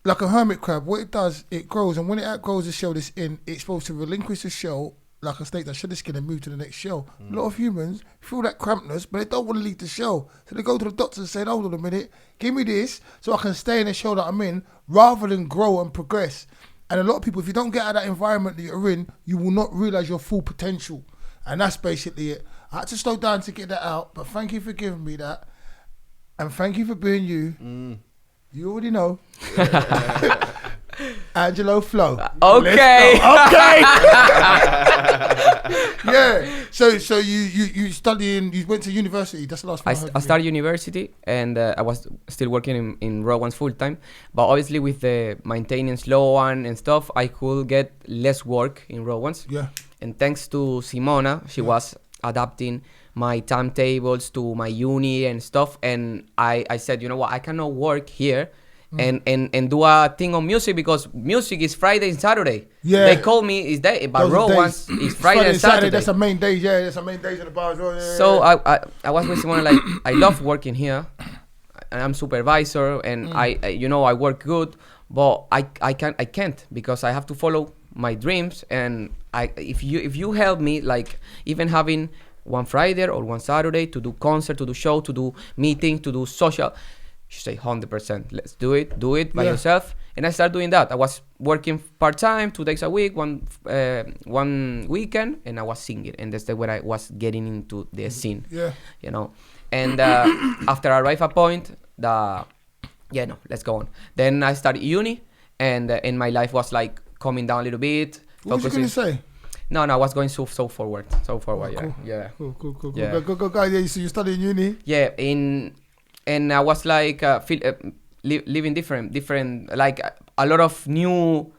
like a hermit crab, what it does, it grows, and when it outgrows the shell it's in, it's supposed to relinquish the shell like a snake that shed the skin and move to the next shell. A lot of humans feel that crampness, but they don't want to leave the shell. So they go to the doctor and say, hold on a minute, give me this so I can stay in the shell that I'm in rather than grow and progress. And a lot of people, if you don't get out of that environment that you're in, you will not realise your full potential. And that's basically it. I had to slow down to get that out, but thank you for giving me that. And thank you for being you. You already know. Angelo Flow. Okay. Okay. Yeah. So you studying? You went to university. That's the last thing I started university, and I was still working in raw ones full time. But obviously, with the maintenance low one and stuff, I could get less work in raw ones. Yeah. And thanks to Simona, she was adapting my timetables to my uni and stuff. And I said, you know what, I cannot work here and do a thing on music because music is Friday and Saturday. Yeah. They call me is that, but raw ones is Friday and Saturday. That's the main days. Yeah, that's the main days of the bar as well. Yeah, so I was with Simona like I love working here. And I'm supervisor and I work good, but I can't because I have to follow my dreams. And if you help me, like even having one Friday or one Saturday to do concert, to do show, to do meeting, to do social, She said 100%. Let's do it by yourself. And I started doing that. I was working part-time, 2 days a week, one weekend, and I was singing. And that's where I was getting into the scene, you know. And after I arrived at a point, let's go on. Then I started uni, and my life was like coming down a little bit. What was you going to say? No, I was going so forward. So forward, cool. Yeah. Cool. Yeah. Go. Yeah, so you studied in uni? Yeah, and I was like living different, like a lot of new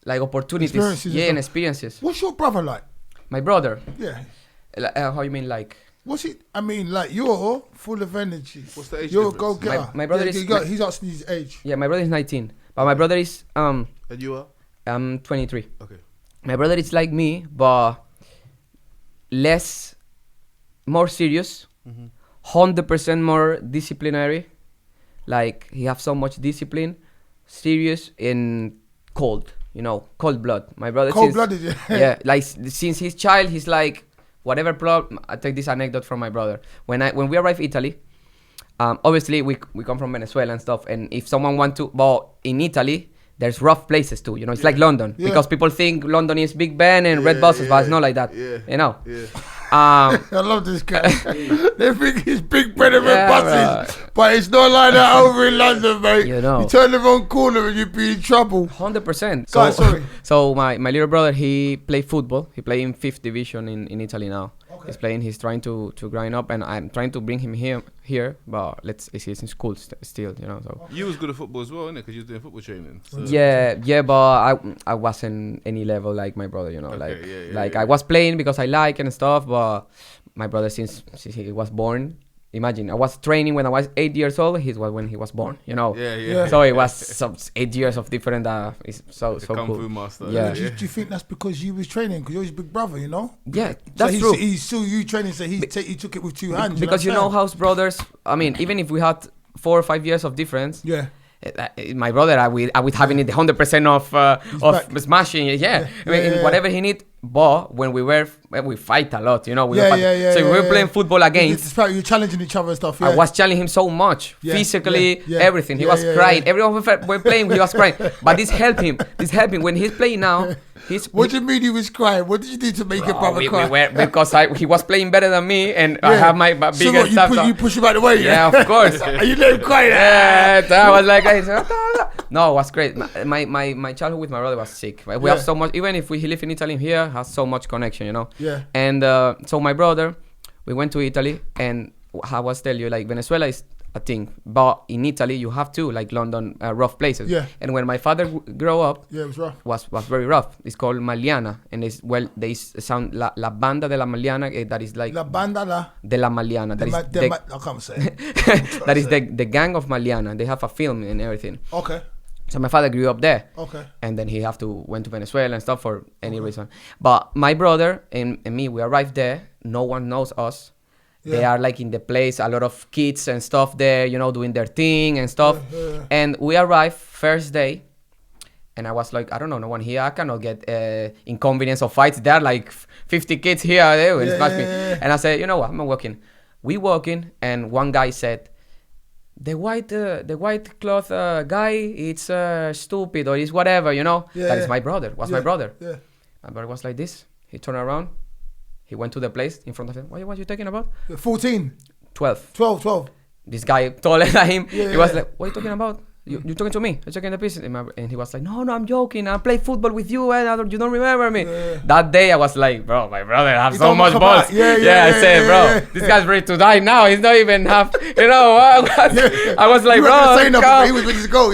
like opportunities. And experiences. What's your brother like? My brother? Yeah. How you mean, like? What's it? I mean, like, you're full of energy. What's the age You're a difference? go-getter. My brother is... He's asking his age. Yeah, my brother is 19. But my brother is... And you are? I'm 23. Okay. My brother is like me, but more serious, 100% more disciplinary. Like, he have so much discipline, serious and cold, cold blood. My brother... Cold-blooded, yeah. Yeah, like, since his child, he's like, whatever problem... I take this anecdote from my brother. When we arrived Italy, obviously, we come from Venezuela and stuff, and if someone want to... But in Italy... There's rough places too, it's like London, because people think London is Big Ben and red buses, but it's not like that, Yeah. I love this guy. They think it's Big Ben and red buses, but it's not like that over in London, mate. You turn the wrong corner and you'd be in trouble. 100%. Sorry. So my little brother, he played football. He played in 5th division in Italy now. Okay. He's trying to grind up, and I'm trying to bring him here, but he's in school still, so. You was good at football as well, innit? Because you was doing football training. So. Yeah, but I wasn't any level like my brother, I was playing because I like and stuff, but my brother since he was born. Imagine, I was training when I was 8 years old. He was when he was born, Yeah. So it was some 8 years of different. It's so Kung cool. Fu master. Yeah. Do you think that's because you was training? Because you're his big brother, Yeah, that's true. He saw you training, so he took it with two hands. Because house brothers. I mean, even if we had 4 or 5 years of difference. Yeah. My brother, I would having it 100% of smashing. Yeah. I mean, whatever he need. But when we fight a lot, we fight. So we were playing football against. You're challenging each other and stuff. Yeah. I was challenging him so much, physically, everything. He was crying. Everyone we're playing, he was crying. But this helped him. When he's playing now, What do you mean he was crying? What did you do to make your brother cry? Because he was playing better than me, and I have my bigger stuff. You push him out of the way. Yeah, of course. And you let him cry. I was like, no, it was great. My childhood with my brother was sick. We have so much. Even if he live in Italy, here has so much connection, Yeah. And so my brother, we went to Italy, and I was tell you, like, Venezuela is a thing, but in Italy you have to, like London, rough places. Yeah. And when my father grew up, it was rough. Was very rough. It's called Maliana, and they sound la banda de la Maliana. That is like la banda de la Maliana. I can't say it. That is the gang of Maliana. They have a film and everything. Okay. So my father grew up there. Okay. And then he went to Venezuela and stuff for any reason. But my brother and me, we arrived there. No one knows us. Yeah. They are like in the place, a lot of kids and stuff there, doing their thing and stuff. Yeah. And we arrived first day, and I was like, I don't know, no one here. I cannot get inconvenience of fights. There are like 50 kids here. They will smash me. And I said, you know what, I'm walking. We walking, and one guy said, the white cloth guy, it's stupid or it's whatever, That is my brother. My brother. Yeah. My brother was like this. He turned around. He went to the place in front of him. What you talking about? 14. 12. This guy taller than him. He was like, what are you talking about? You talking to me? You're talking the piece. And he was like, no, I'm joking. I play football with you and you don't remember me. Yeah. That day I was like, bro, my brother has so much balls. I said, bro, this guy's ready to die now. He's not even half, I was like, bro, he was ready to go,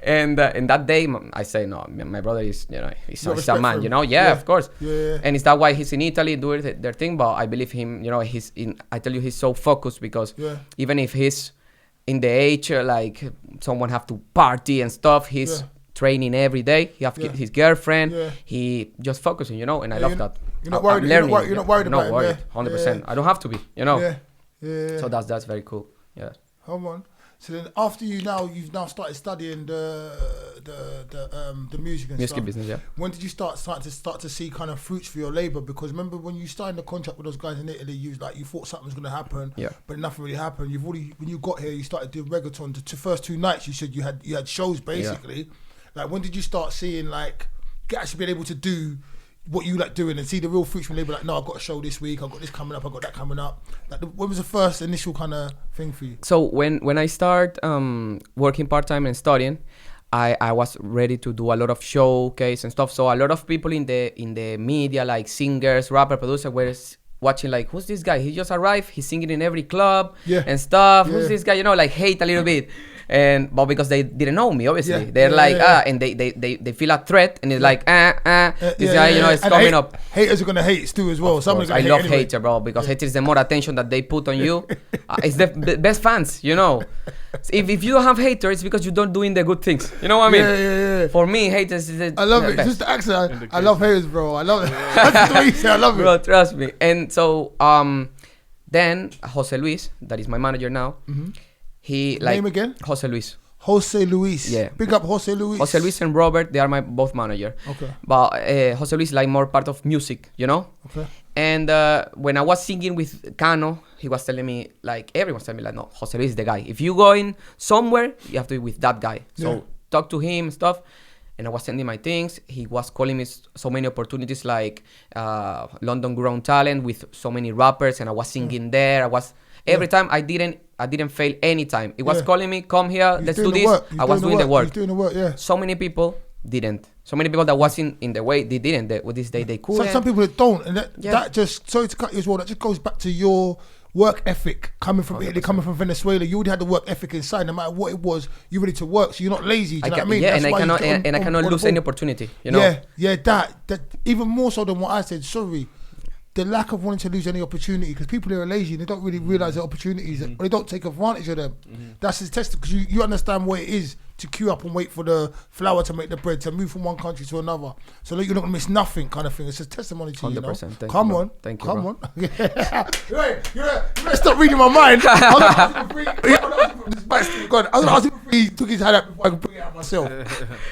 And that day I say, no, my brother is, he's a man, of course. Yeah. And it's that why he's in Italy doing their thing, but I believe him, I tell you, he's so focused because even if he's in the age like someone have to party and stuff, he's training every day. He have his girlfriend. He just focusing, and I love that. You're not worried. You're not worried about it. 100%. I don't have to be, So that's very cool. Yeah. Hold on. So then after you've now started studying the music and Music stuff. business, yeah. When did you start to see kind of fruits for your labour? Because remember when you signed the contract with those guys in Italy, you thought something was going to happen, but nothing really happened. When you got here, you started doing reggaeton. The first 2 nights, you said you had shows basically. Yeah. Like when did you start seeing like actually being able to do what you like doing and see the real fruits from labor? Like, no, I've got a show this week, I've got this coming up, I've got that coming up. Like, when was the first initial kind of thing for you? So when I start working part-time and studying, I was ready to do a lot of showcase and stuff. So a lot of people in the media, like singers, rapper, producer, were watching like, who's this guy? He just arrived, he's singing in every club and stuff. Who's this guy? Like hate a little bit. But because they didn't know me, obviously, they're and they feel a threat, and it's like this guy, is coming up. Haters are gonna hate too as well. I love hater, bro, because haters, the more attention that they put on you, it's the best fans, If you don't have haters, it's because you don't doing the good things. You know what I mean? Yeah. For me, haters is I love it. Best. Just the accent. I love haters, bro. I love it. That's the way you say. I love it, bro. Trust me. And so then Jose Luis, that is my manager now. Mm-hmm. He name again? Jose Luis. Jose Luis. Yeah. Big up Jose Luis. Jose Luis and Robert, they are my both manager. Okay. But Jose Luis is like more part of music, Okay. And when I was singing with Cano, he was telling me, like, everyone's telling me, like, no, Jose Luis is the guy. If you going somewhere, you have to be with that guy. So talk to him and stuff. And I was sending my things. He was calling me so many opportunities, like London Grown Talent with so many rappers, and I was singing there. Every time I didn't fail any time. It was calling me, come here, let's do this. I was doing the work. Doing the work, yeah. So many people didn't. So many people that was in the way, they didn't. They couldn't. Some people that don't, and that just, sorry to cut you as well, that just goes back to your work ethic coming from Italy, coming from Venezuela. You already had the work ethic inside. No matter what it was, you're ready to work. So you're not lazy. Do you know what I mean? Yeah, and I cannot lose any opportunity. Yeah. That even more so than what I said. Sorry. The lack of wanting to lose any opportunity, because people are lazy and they don't really realise the opportunities, or they don't take advantage of them. That's his test, because you understand what it is to queue up and wait for the flour to make the bread, to move from one country to another. So that you're not going to miss nothing, kind of thing. It's a testimony to you, 100%. Come on. Thank you, Come bro. on. You better stop reading my mind. I was going to ask him if he took his hand out before I could bring it out myself.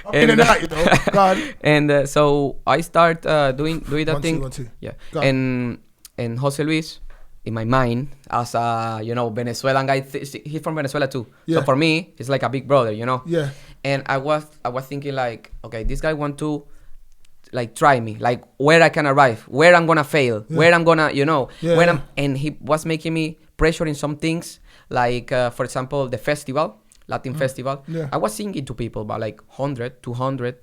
I'm in and out, God. And so I start doing that thing. 1, 2. Yeah. And Jose Luis, in my mind, as a Venezuelan guy, he's from Venezuela too. Yeah. So for me, it's like a big brother, Yeah. And I was thinking like, okay, this guy want to like try me, like where I can arrive, where I'm gonna fail, where I'm gonna, and he was making me pressure in some things, like for example, the festival, Latin festival. Yeah. I was singing to people, but like 100, 200.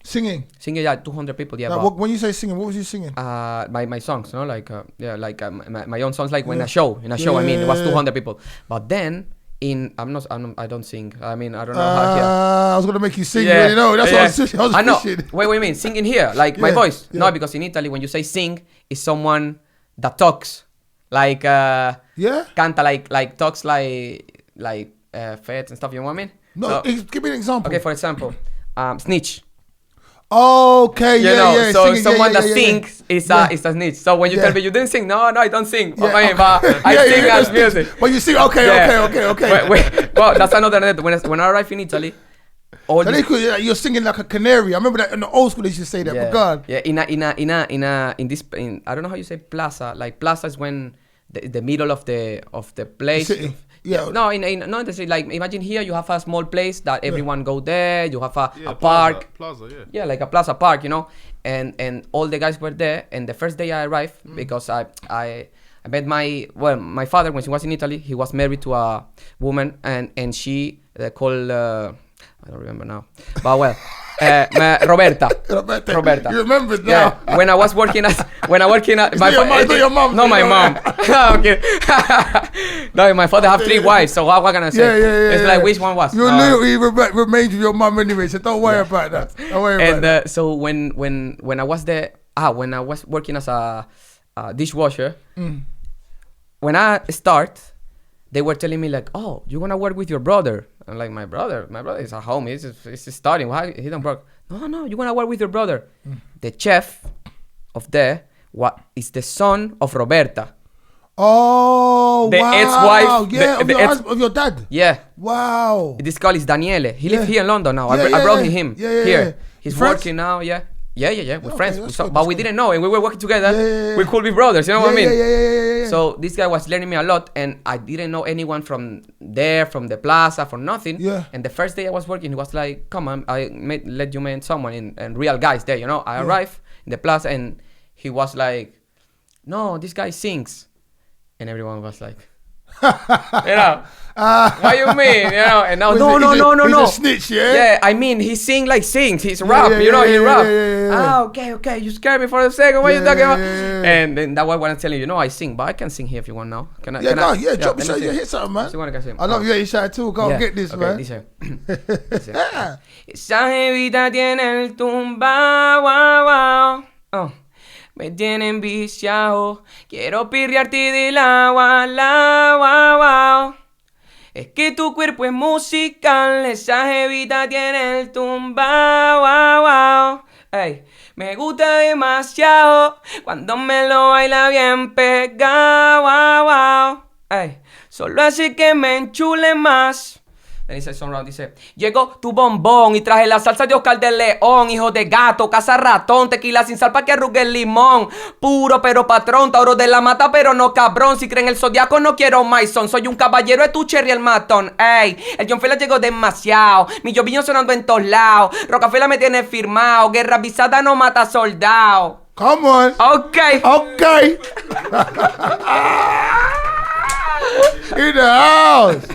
Singing, yeah, 200 people, yeah. Like, when you say singing, what was you singing? My songs, my own songs, like when a show, I mean, it was 200 people. But then I don't sing. I mean, I don't know how. Yeah. I was gonna make you sing. Yeah. That's what I was I know. fishing. Wait, I mean, singing here, like my voice. No, because in Italy, when you say sing, it's someone that talks, like canta, like talks, like feds and stuff. You know what I mean? No, so, give me an example. Okay, for example, snitch. Okay, So singing, that sings is a snitch. So when you tell me you didn't sing, no, I don't sing. Yeah, I sing as music. But you sing, okay. Wait, well, that's another net. When I arrived in Italy, you're singing like a canary. I remember that in the old school they used to say that. But God, in this I don't know how you say plaza. Like plaza is when the middle of the place. The city. Yeah. No, not the city. Like imagine here you have a small place that everyone go there. You have a park. Plaza. Yeah, like a plaza park, and all the guys were there. And the first day I arrived, because I met my father when he was in Italy. He was married to a woman, and she called I don't remember now, but Roberta. You remember it now. Yeah. When I was working at your mom. No, my mom. Okay. No, my father have 3 wives, so what can I say? Yeah. It's like which one was? Your loyalty remains with your mom anyway, so don't worry about that. Don't worry about that. So when I was there, when I was working as a dishwasher, when I start, they were telling me like, oh, you're gonna work with your brother. I'm like, my brother is at home. He's studying. Why he don't work? No, you're gonna work with your brother. The chef of there is the son of Roberta. Oh, The wow. ex-wife, Yeah, the of your dad. Yeah. Wow. This guy is Daniele. He lives here in London now. Yeah, I brought yeah. him Yeah. here. He's Friends? working now. Yeah. We're friends. that's So, good, but that's we good. didn't know, and we were working together. Yeah. We could be brothers. You know what I mean? Yeah. So this guy was learning me a lot, and I didn't know anyone from there, from the plaza, from nothing. Yeah. And the first day I was working, he was like, "Come on, let you meet someone and real guys there." You know, I arrived in the plaza, and he was like, "No, this guy sings," and everyone was like, "You know, what you mean?" You know, and now no. He's a snitch, yeah. Yeah, I mean, he sings. He's rap, he rap. Ah, okay. You scared me for a second. What are you talking about? And then that was what I'm telling you. I sing, but I can sing here if you want now. Can I? Drop me something. Hit something, man. See what I can sing. I love you, Isha, too. Go get this, okay, man. Dice. Esa jevita tiene el tumba, wow. Oh. Me tienen viciado, quiero pirriarte del agua, wow. Es que tu cuerpo es musical, esa jevita tiene el tumba, wow. Ey, me gusta demasiado cuando me lo baila bien pegado, wow. Ey, solo hace que me enchule más. Dice Son dice, llegó tu bombón y traje la salsa de Oscar de León, hijo de gato, caza ratón, tequila sin sal pa' que arrugue el limón, puro pero patrón, tauro de la mata pero no cabrón, si creen el zodiaco no quiero Mason, soy un caballero de tu cherry el matón, ey, el John Fela llegó demasiado, mi lloviño sonando en todos lados, Rocafela me tiene firmado, guerra avisada no mata soldado. Come on. Okay. In the house.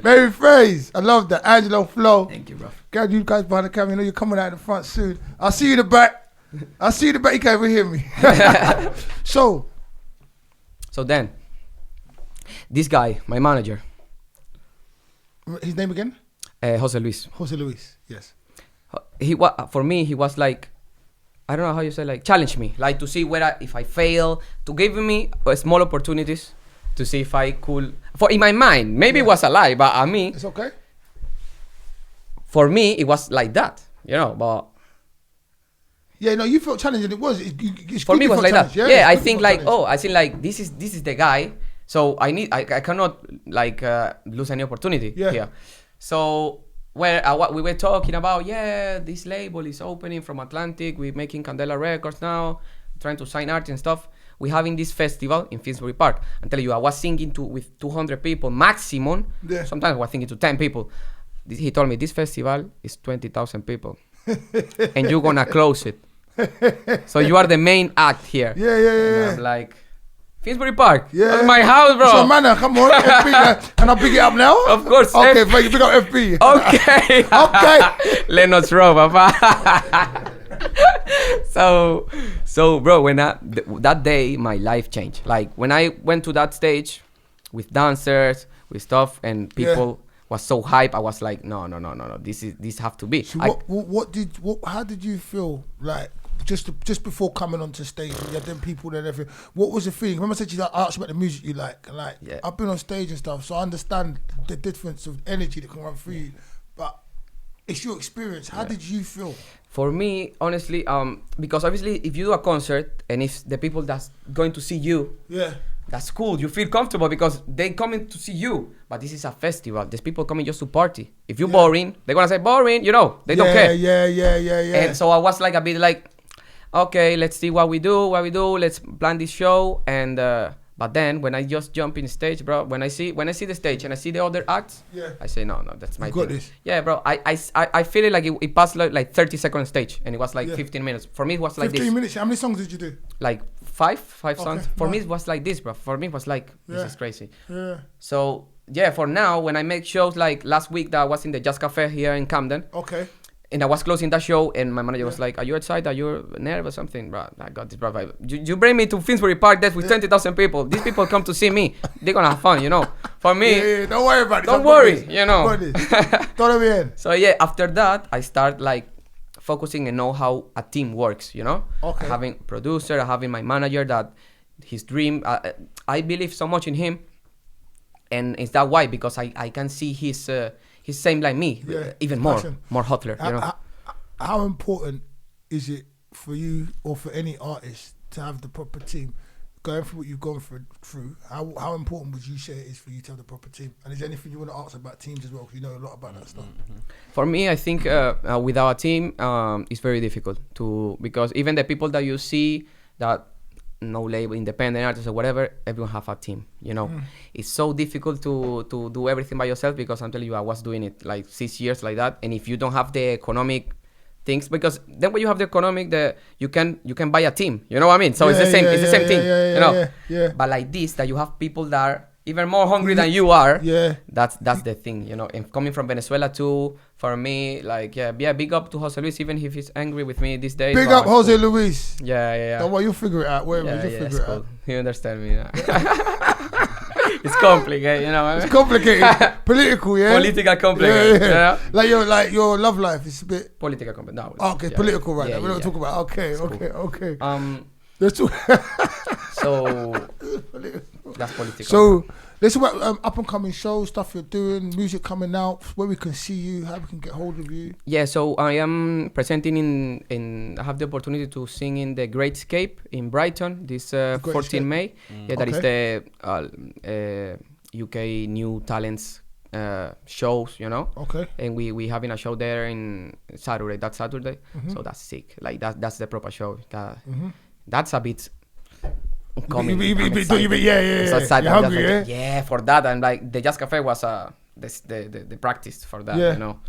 Baby Phrase, I love that. Angelo Flow. Thank you, bro. God, you guys behind the camera, you know you're coming out in the front soon. I'll see you in the back. You can't even hear me. So then, this guy, my manager. His name again? Jose Luis. Jose Luis, yes. For me, he was like, I don't know how you say, like, challenge me. Like, to see if I fail, to give me small opportunities to see if I could, in my mind, maybe it was a lie, but I mean, it's okay. For me, it was like that, but. Yeah, no, you felt challenged, and it was. For me, it was like that. Yeah, I think like, this is the guy. So I cannot like lose any opportunity here. So we were talking about, this label is opening from Atlantic. We're making Candela Records now, trying to sign artists and stuff. We're having this festival in Finsbury Park. I'm telling you, I was singing with 200 people maximum. Yeah. Sometimes I was singing to 10 people. He told me this festival is 20,000 people, and you're gonna close it. So you are the main act here. Yeah. I'm like, Finsbury Park. Yeah. That's my house, bro. So man, come on, FB. Can I pick it up now? Of course. Okay, but you pick up FB. Okay. Okay. Let's roll, papa. So bro, when that day my life changed. Like when I went to that stage with dancers, with stuff, and people was so hype, I was like, no, this have to be. So how did you feel like just before coming onto stage? You had them people there and everything. What was the feeling? Remember I said to you, I asked you about the music you like. I've been on stage and stuff, so I understand the difference of energy that can run through you. But it's your experience. How did you feel? For me, honestly, because obviously if you do a concert and if the people that's going to see you, that's cool. You feel comfortable because they coming to see you. But this is a festival. There's people coming just to party. If you're boring, they're gonna say boring. They don't care. Yeah. And so I was like a bit like, okay, let's see what we do. Let's plan this show. And but then when I just jump in stage, bro, when I see the stage and I see the other acts, I say no, that's my thing. This. Yeah, bro. I feel it like it passed like 30 seconds stage and it was like 15 minutes. For me, it was like 15 minutes. How many songs did you do? Like five songs. For me, it was like this, bro. For me, it was like this is crazy. Yeah. So for now, when I make shows like last week that I was in the Jazz Cafe here in Camden. Okay. And I was closing that show, and my manager was like, "Are you excited? Are you nervous or something?" Bro, I got this, bro. You bring me to Finsbury Park, that's with 20,000 people. These people come to see me. They're gonna have fun, For me, don't worry about it. Don't worry, Todo bien. So after that, I start like focusing and know how a team works, Okay. Having producer, having my manager that his dream. I believe so much in him, and is that why? Because I can see his same like me, even more hotter. How important is it for you or for any artist to have the proper team? going through what you've gone through, how important would you say it is for you to have the proper team? And is there anything you want to ask about teams as well? Because you know a lot about that stuff. For me, I think without a team, it's very difficult because even the people that you see that no label, independent artists or whatever, everyone have a team. You know, it's so difficult to do everything by yourself because I'm telling you, I was doing it like 6 years like that, and if you don't have the economic things, because then when you have the economic, you can buy a team. You know what I mean? So it's the same. It's the same thing. You know. Yeah. But like this, that you have people that are even more hungry than you are. Yeah. That's the thing. You know. And coming from Venezuela too, for me, like big up to Jose Luis, even if he's angry with me these days. Big up Jose Luis. Yeah. Don't worry, you'll figure it out. Whatever, you'll figure it out. You understand me? It's complicated, you know. It's complicated. Political, yeah. Political complicated. Yeah. Like your love life is a bit political complicated. No, okay, political right now. We don't talk about. Okay. Let's talk. So that's political. So let's talk about up and coming shows, stuff you're doing, music coming out, where we can see you, how we can get hold of you. Yeah, so I am presenting I have the opportunity to sing in the Great Escape in Brighton this 14 May. That is the UK New Talents shows, you know. Okay. And we having a show there in Saturday. That Saturday. So that's sick. Like that's the proper show. That's a bit. Coming, yeah. So You're hungry, yeah, for that, and like the Jazz Cafe was the practice for that, you know.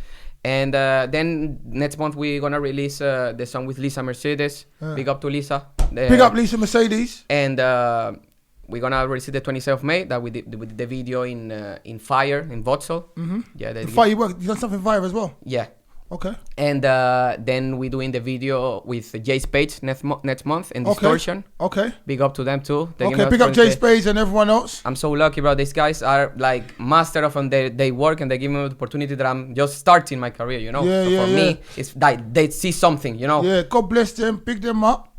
And then next month we're gonna release the song with Lisa Mercedes. Big up to Lisa. Big up Lisa Mercedes. And we're gonna release it the 27th of May. That we did the video in Fire in Vauxhall. Yeah, Fire. You done something Fire as well. Yeah. Okay. And then we're doing the video with Jay Spades next month and Distortion. Okay. Big up to them too. Okay, big up Jay Spades and everyone else. I'm so lucky, bro. These guys are like master of their work, and they give me the opportunity that I'm just starting my career, you know. For me, it's like they see something, you know. Yeah, God bless them, pick them up.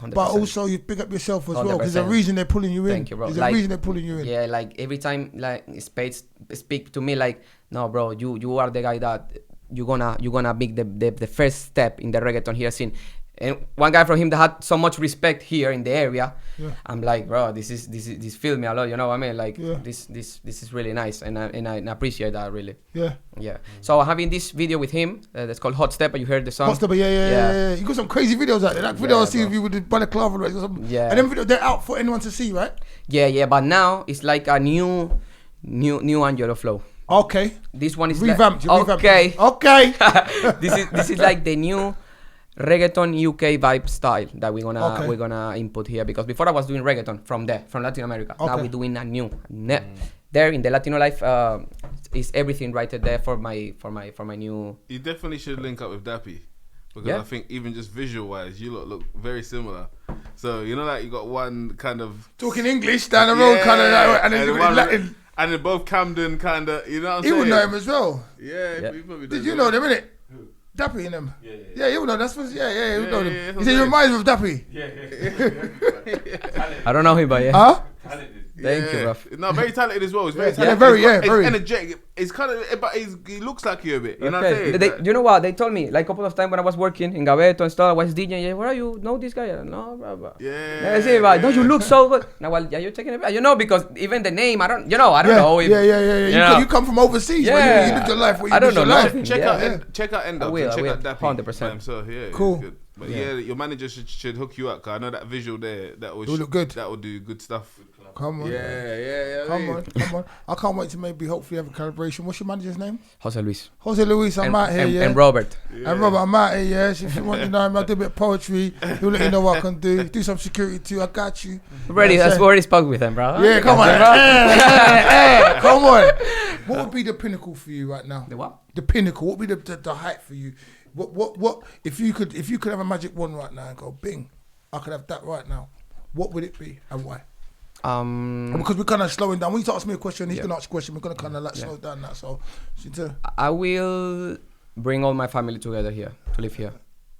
100%. But also you pick up yourself as 100%. well. There's a reason they're pulling you in. Thank you, bro. There's a reason they're pulling you in. Yeah, like every time like Spades speak to me like, no, bro, you are the guy that you're gonna make the first step in the reggaeton here scene. And one guy from him that had so much respect here in the area, I'm like, bro, this filled me a lot, you know what I mean? Like this is really nice, and I appreciate that really. Yeah. So I'm having this video with him that's called Hot Step. You heard the song? Hot Step, yeah. You got some crazy videos out there. That video I see of you with the balaclava, right? And then video they're out for anyone to see, right? Yeah. But now it's like a new Angelo flow. Okay. This one is revamped. Okay. Okay. this is like the new reggaeton UK vibe style that we're gonna input here, because before I was doing reggaeton from Latin America. Now we're doing a new there in the Latino life. Is everything right there for my new. You definitely should link up with Dappy, because I think even just visual wise, you look very similar. So you know, like you got one kind of talking English down the road, kind of, and then doing Latin. And then both Camden kind of, you know what I'm saying? He would know him as well. Yeah. He probably does. Did you know them, innit? Dappy in them. Yeah, you would know. That's what. Yeah, you would know them. He said he reminds me of Dappy. Yeah. I don't know him, but yeah. Huh? Thank you, bro. No, very talented as well. He's very talented. Very energetic. It's kind of, but he looks like you a bit. You know what I'm saying? You know what? They told me like a couple of times when I was working in Gaveto and stuff. I was DJing. Yeah, where are you? Know this guy? No, bro. Yeah. Say, don't you look so good? Now, well, you're taking it. You know, because even the name, I don't know. If, yeah. You come from overseas. Yeah. You live your life. I don't know. Check out End Up. Check out Dappy. 100%. So yeah, cool. But your manager should hook you up. Cause I know that visual there that will look good. That will do good stuff. Come on. Yeah. Come on. I can't wait to maybe hopefully have a collaboration. What's your manager's name? Jose Luis. I'm out here, And Robert. And Robert, I'm out here, yeah. So if you want to know him, I'll do a bit of poetry. He'll let you know what I can do. Do some security too. I got you. Ready? That's already spoke with him, bro. Yeah, come on. Come on. What would be the pinnacle for you right now? The what? The pinnacle. What would be the height for you? What if you could have a magic wand right now and go, bing, I could have that right now. What would it be and why? Because we're kind of slowing down. When you ask me a question, he's gonna ask a question. We're gonna kind of slow down that. So, I will bring all my family together here to live here,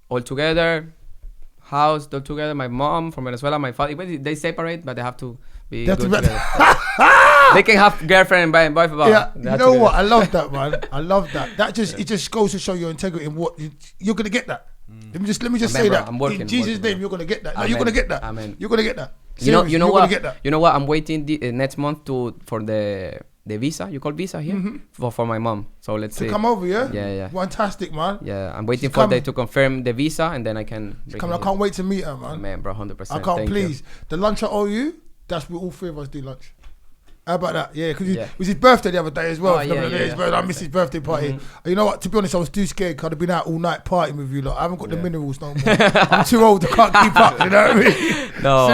all together, house all together. My mom from Venezuela, my father. They separate, but they have to be good together. They can have girlfriend and boyfriend. Yeah, you know what? I love that, man. I love that. It just goes to show your integrity in what you're gonna get that. Let me just say that. I'm working. In Jesus' name, you're gonna get that. No, Amen. you're gonna get that. Amen. You're gonna get that. Seriously, You know you're gonna what? get that. You know what? I'm waiting next month for the visa. You call visa here for my mom. So let's see. To come over, yeah? Yeah. Fantastic, man. Yeah, I'm waiting She's for them coming. to confirm the visa, and then I can. I can't wait to meet her, man. Man, bro, 100%. I can't, Thank please. you. The lunch I owe you, that's where all three of us do lunch. How about that? Yeah, because Yeah. it was his birthday the other day as well. Oh, yeah. I missed his birthday party. You know what? To be honest, I was too scared. I'd have been out all night partying with you lot. I haven't got the minerals no more. I'm too old. I can't keep up. You know what I mean? No,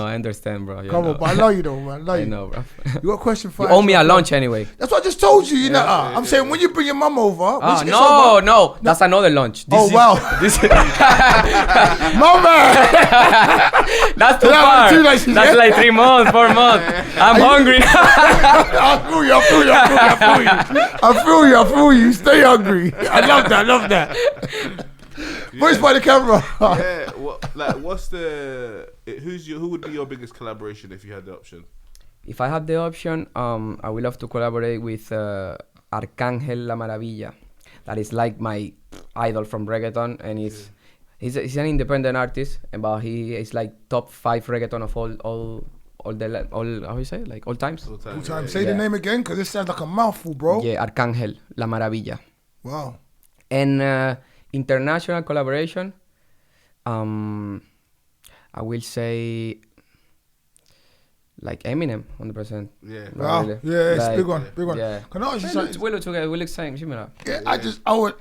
I understand, bro. Come on, but I love you though, man. I know, bro. You got a question for You owe me a lunch anyway. That's what I just told you, you know. I'm saying when you bring your mum over. when she gets No, over- no, that's another lunch. This Oh, is, wow. This Mama! that's too Yeah, far. too nice, yeah. That's like 3 months, 4 months. I'm hungry. I feel you. Stay hungry. I love that. Voice by the camera. Yeah, who would be your biggest collaboration if you had the option? If I have the option, I would love to collaborate with Arcángel La Maravilla. That is like my idol from reggaeton, and he's an independent artist, but he is like top 5 reggaeton of all how you say, like all times. All time, Time. yeah, Say the name again, because it sounds like a mouthful, bro. Yeah, Arcángel La Maravilla. Wow. And international collaboration, I will say like Eminem, 100%. Yeah. Wow. Really. Yeah, it's Like, big one. Yeah. Can I ask you something? We look together. We look same. Similar. Yeah, I would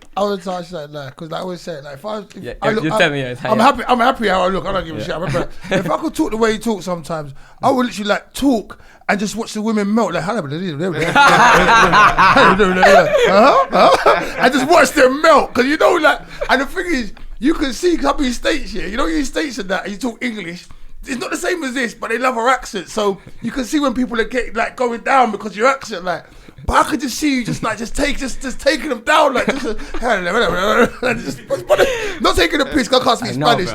touch that, like, because I always say, like, Yeah, I look, you tell me. Yeah, I'm happy how I look. I don't give a shit. I remember, if I could talk the way you talk sometimes, I would literally like talk and just watch the women melt. Like, I just watch them melt, because you know, like, and the thing is, you can see, cause I be in States here. You know, you're in States and that, and you talk English. It's not the same as this, but they love her accent. So you can see when people are getting like going down because of your accent, like. But I could just see you just taking them down, like just not taking a piss. 'Cause I can't speak Spanish.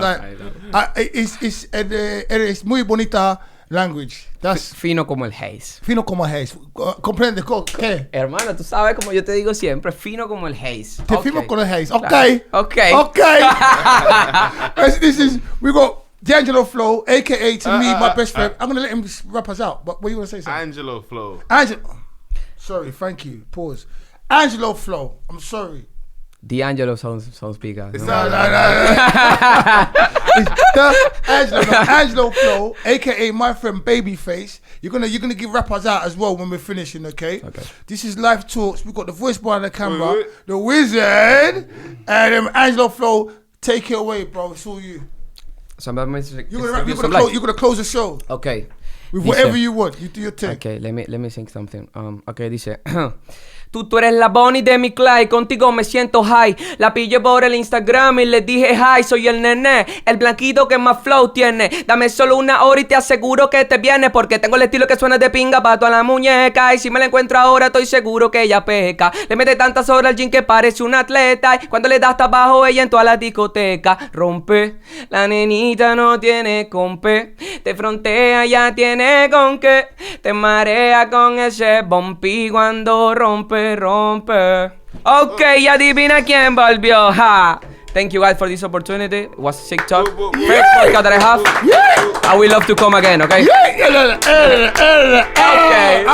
Like it's muy bonita language. That's Fino como el haze. fino como haze. Comprende qué? Hermano, tú sabes como yo te digo siempre, fino como el haze. Te firmo con el haze. Okay. Okay. This is we got Angelo Flow, aka to me my best friend. I'm gonna let him rap us out. But what you gonna say? Something? Angelo Flow. Angelo. Sorry, thank you. Pause. Angelo Flow. I'm sorry. D'Angelo sounds bigger. It's No? Angelo Flow, aka my friend Babyface. You're gonna give rappers out as well when we're finishing, okay? Okay. This is Live Talks. We've got the voice behind the camera, the wizard, and Angelo Flow. Take it away, bro. It's all you. You're gonna close the show. Okay. With whatever you want. You do your thing. Okay, let me sing something. Okay, dice. Tú eres la Bonnie de mi Clyde, contigo me siento high. La pillé por el Instagram y le dije hi, soy el nené, el blanquito que más flow tiene. Dame solo una hora y te aseguro que te viene, porque tengo el estilo que suena de pinga pa' toda la muñeca. Y si me la encuentro ahora estoy seguro que ella peca. Le mete tantas horas al gym que parece un atleta, y cuando le das hasta abajo ella en toda la discoteca rompe. La nenita no tiene compe, te frontea, ya tiene con qué. Te marea con ese bumpy cuando rompe. Ok, adivina quién volvió. Ha. Thank you guys for this opportunity. It was sick talk. First podcast that I have. I will love to come again, okay?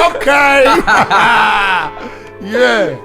Okay. Yeah.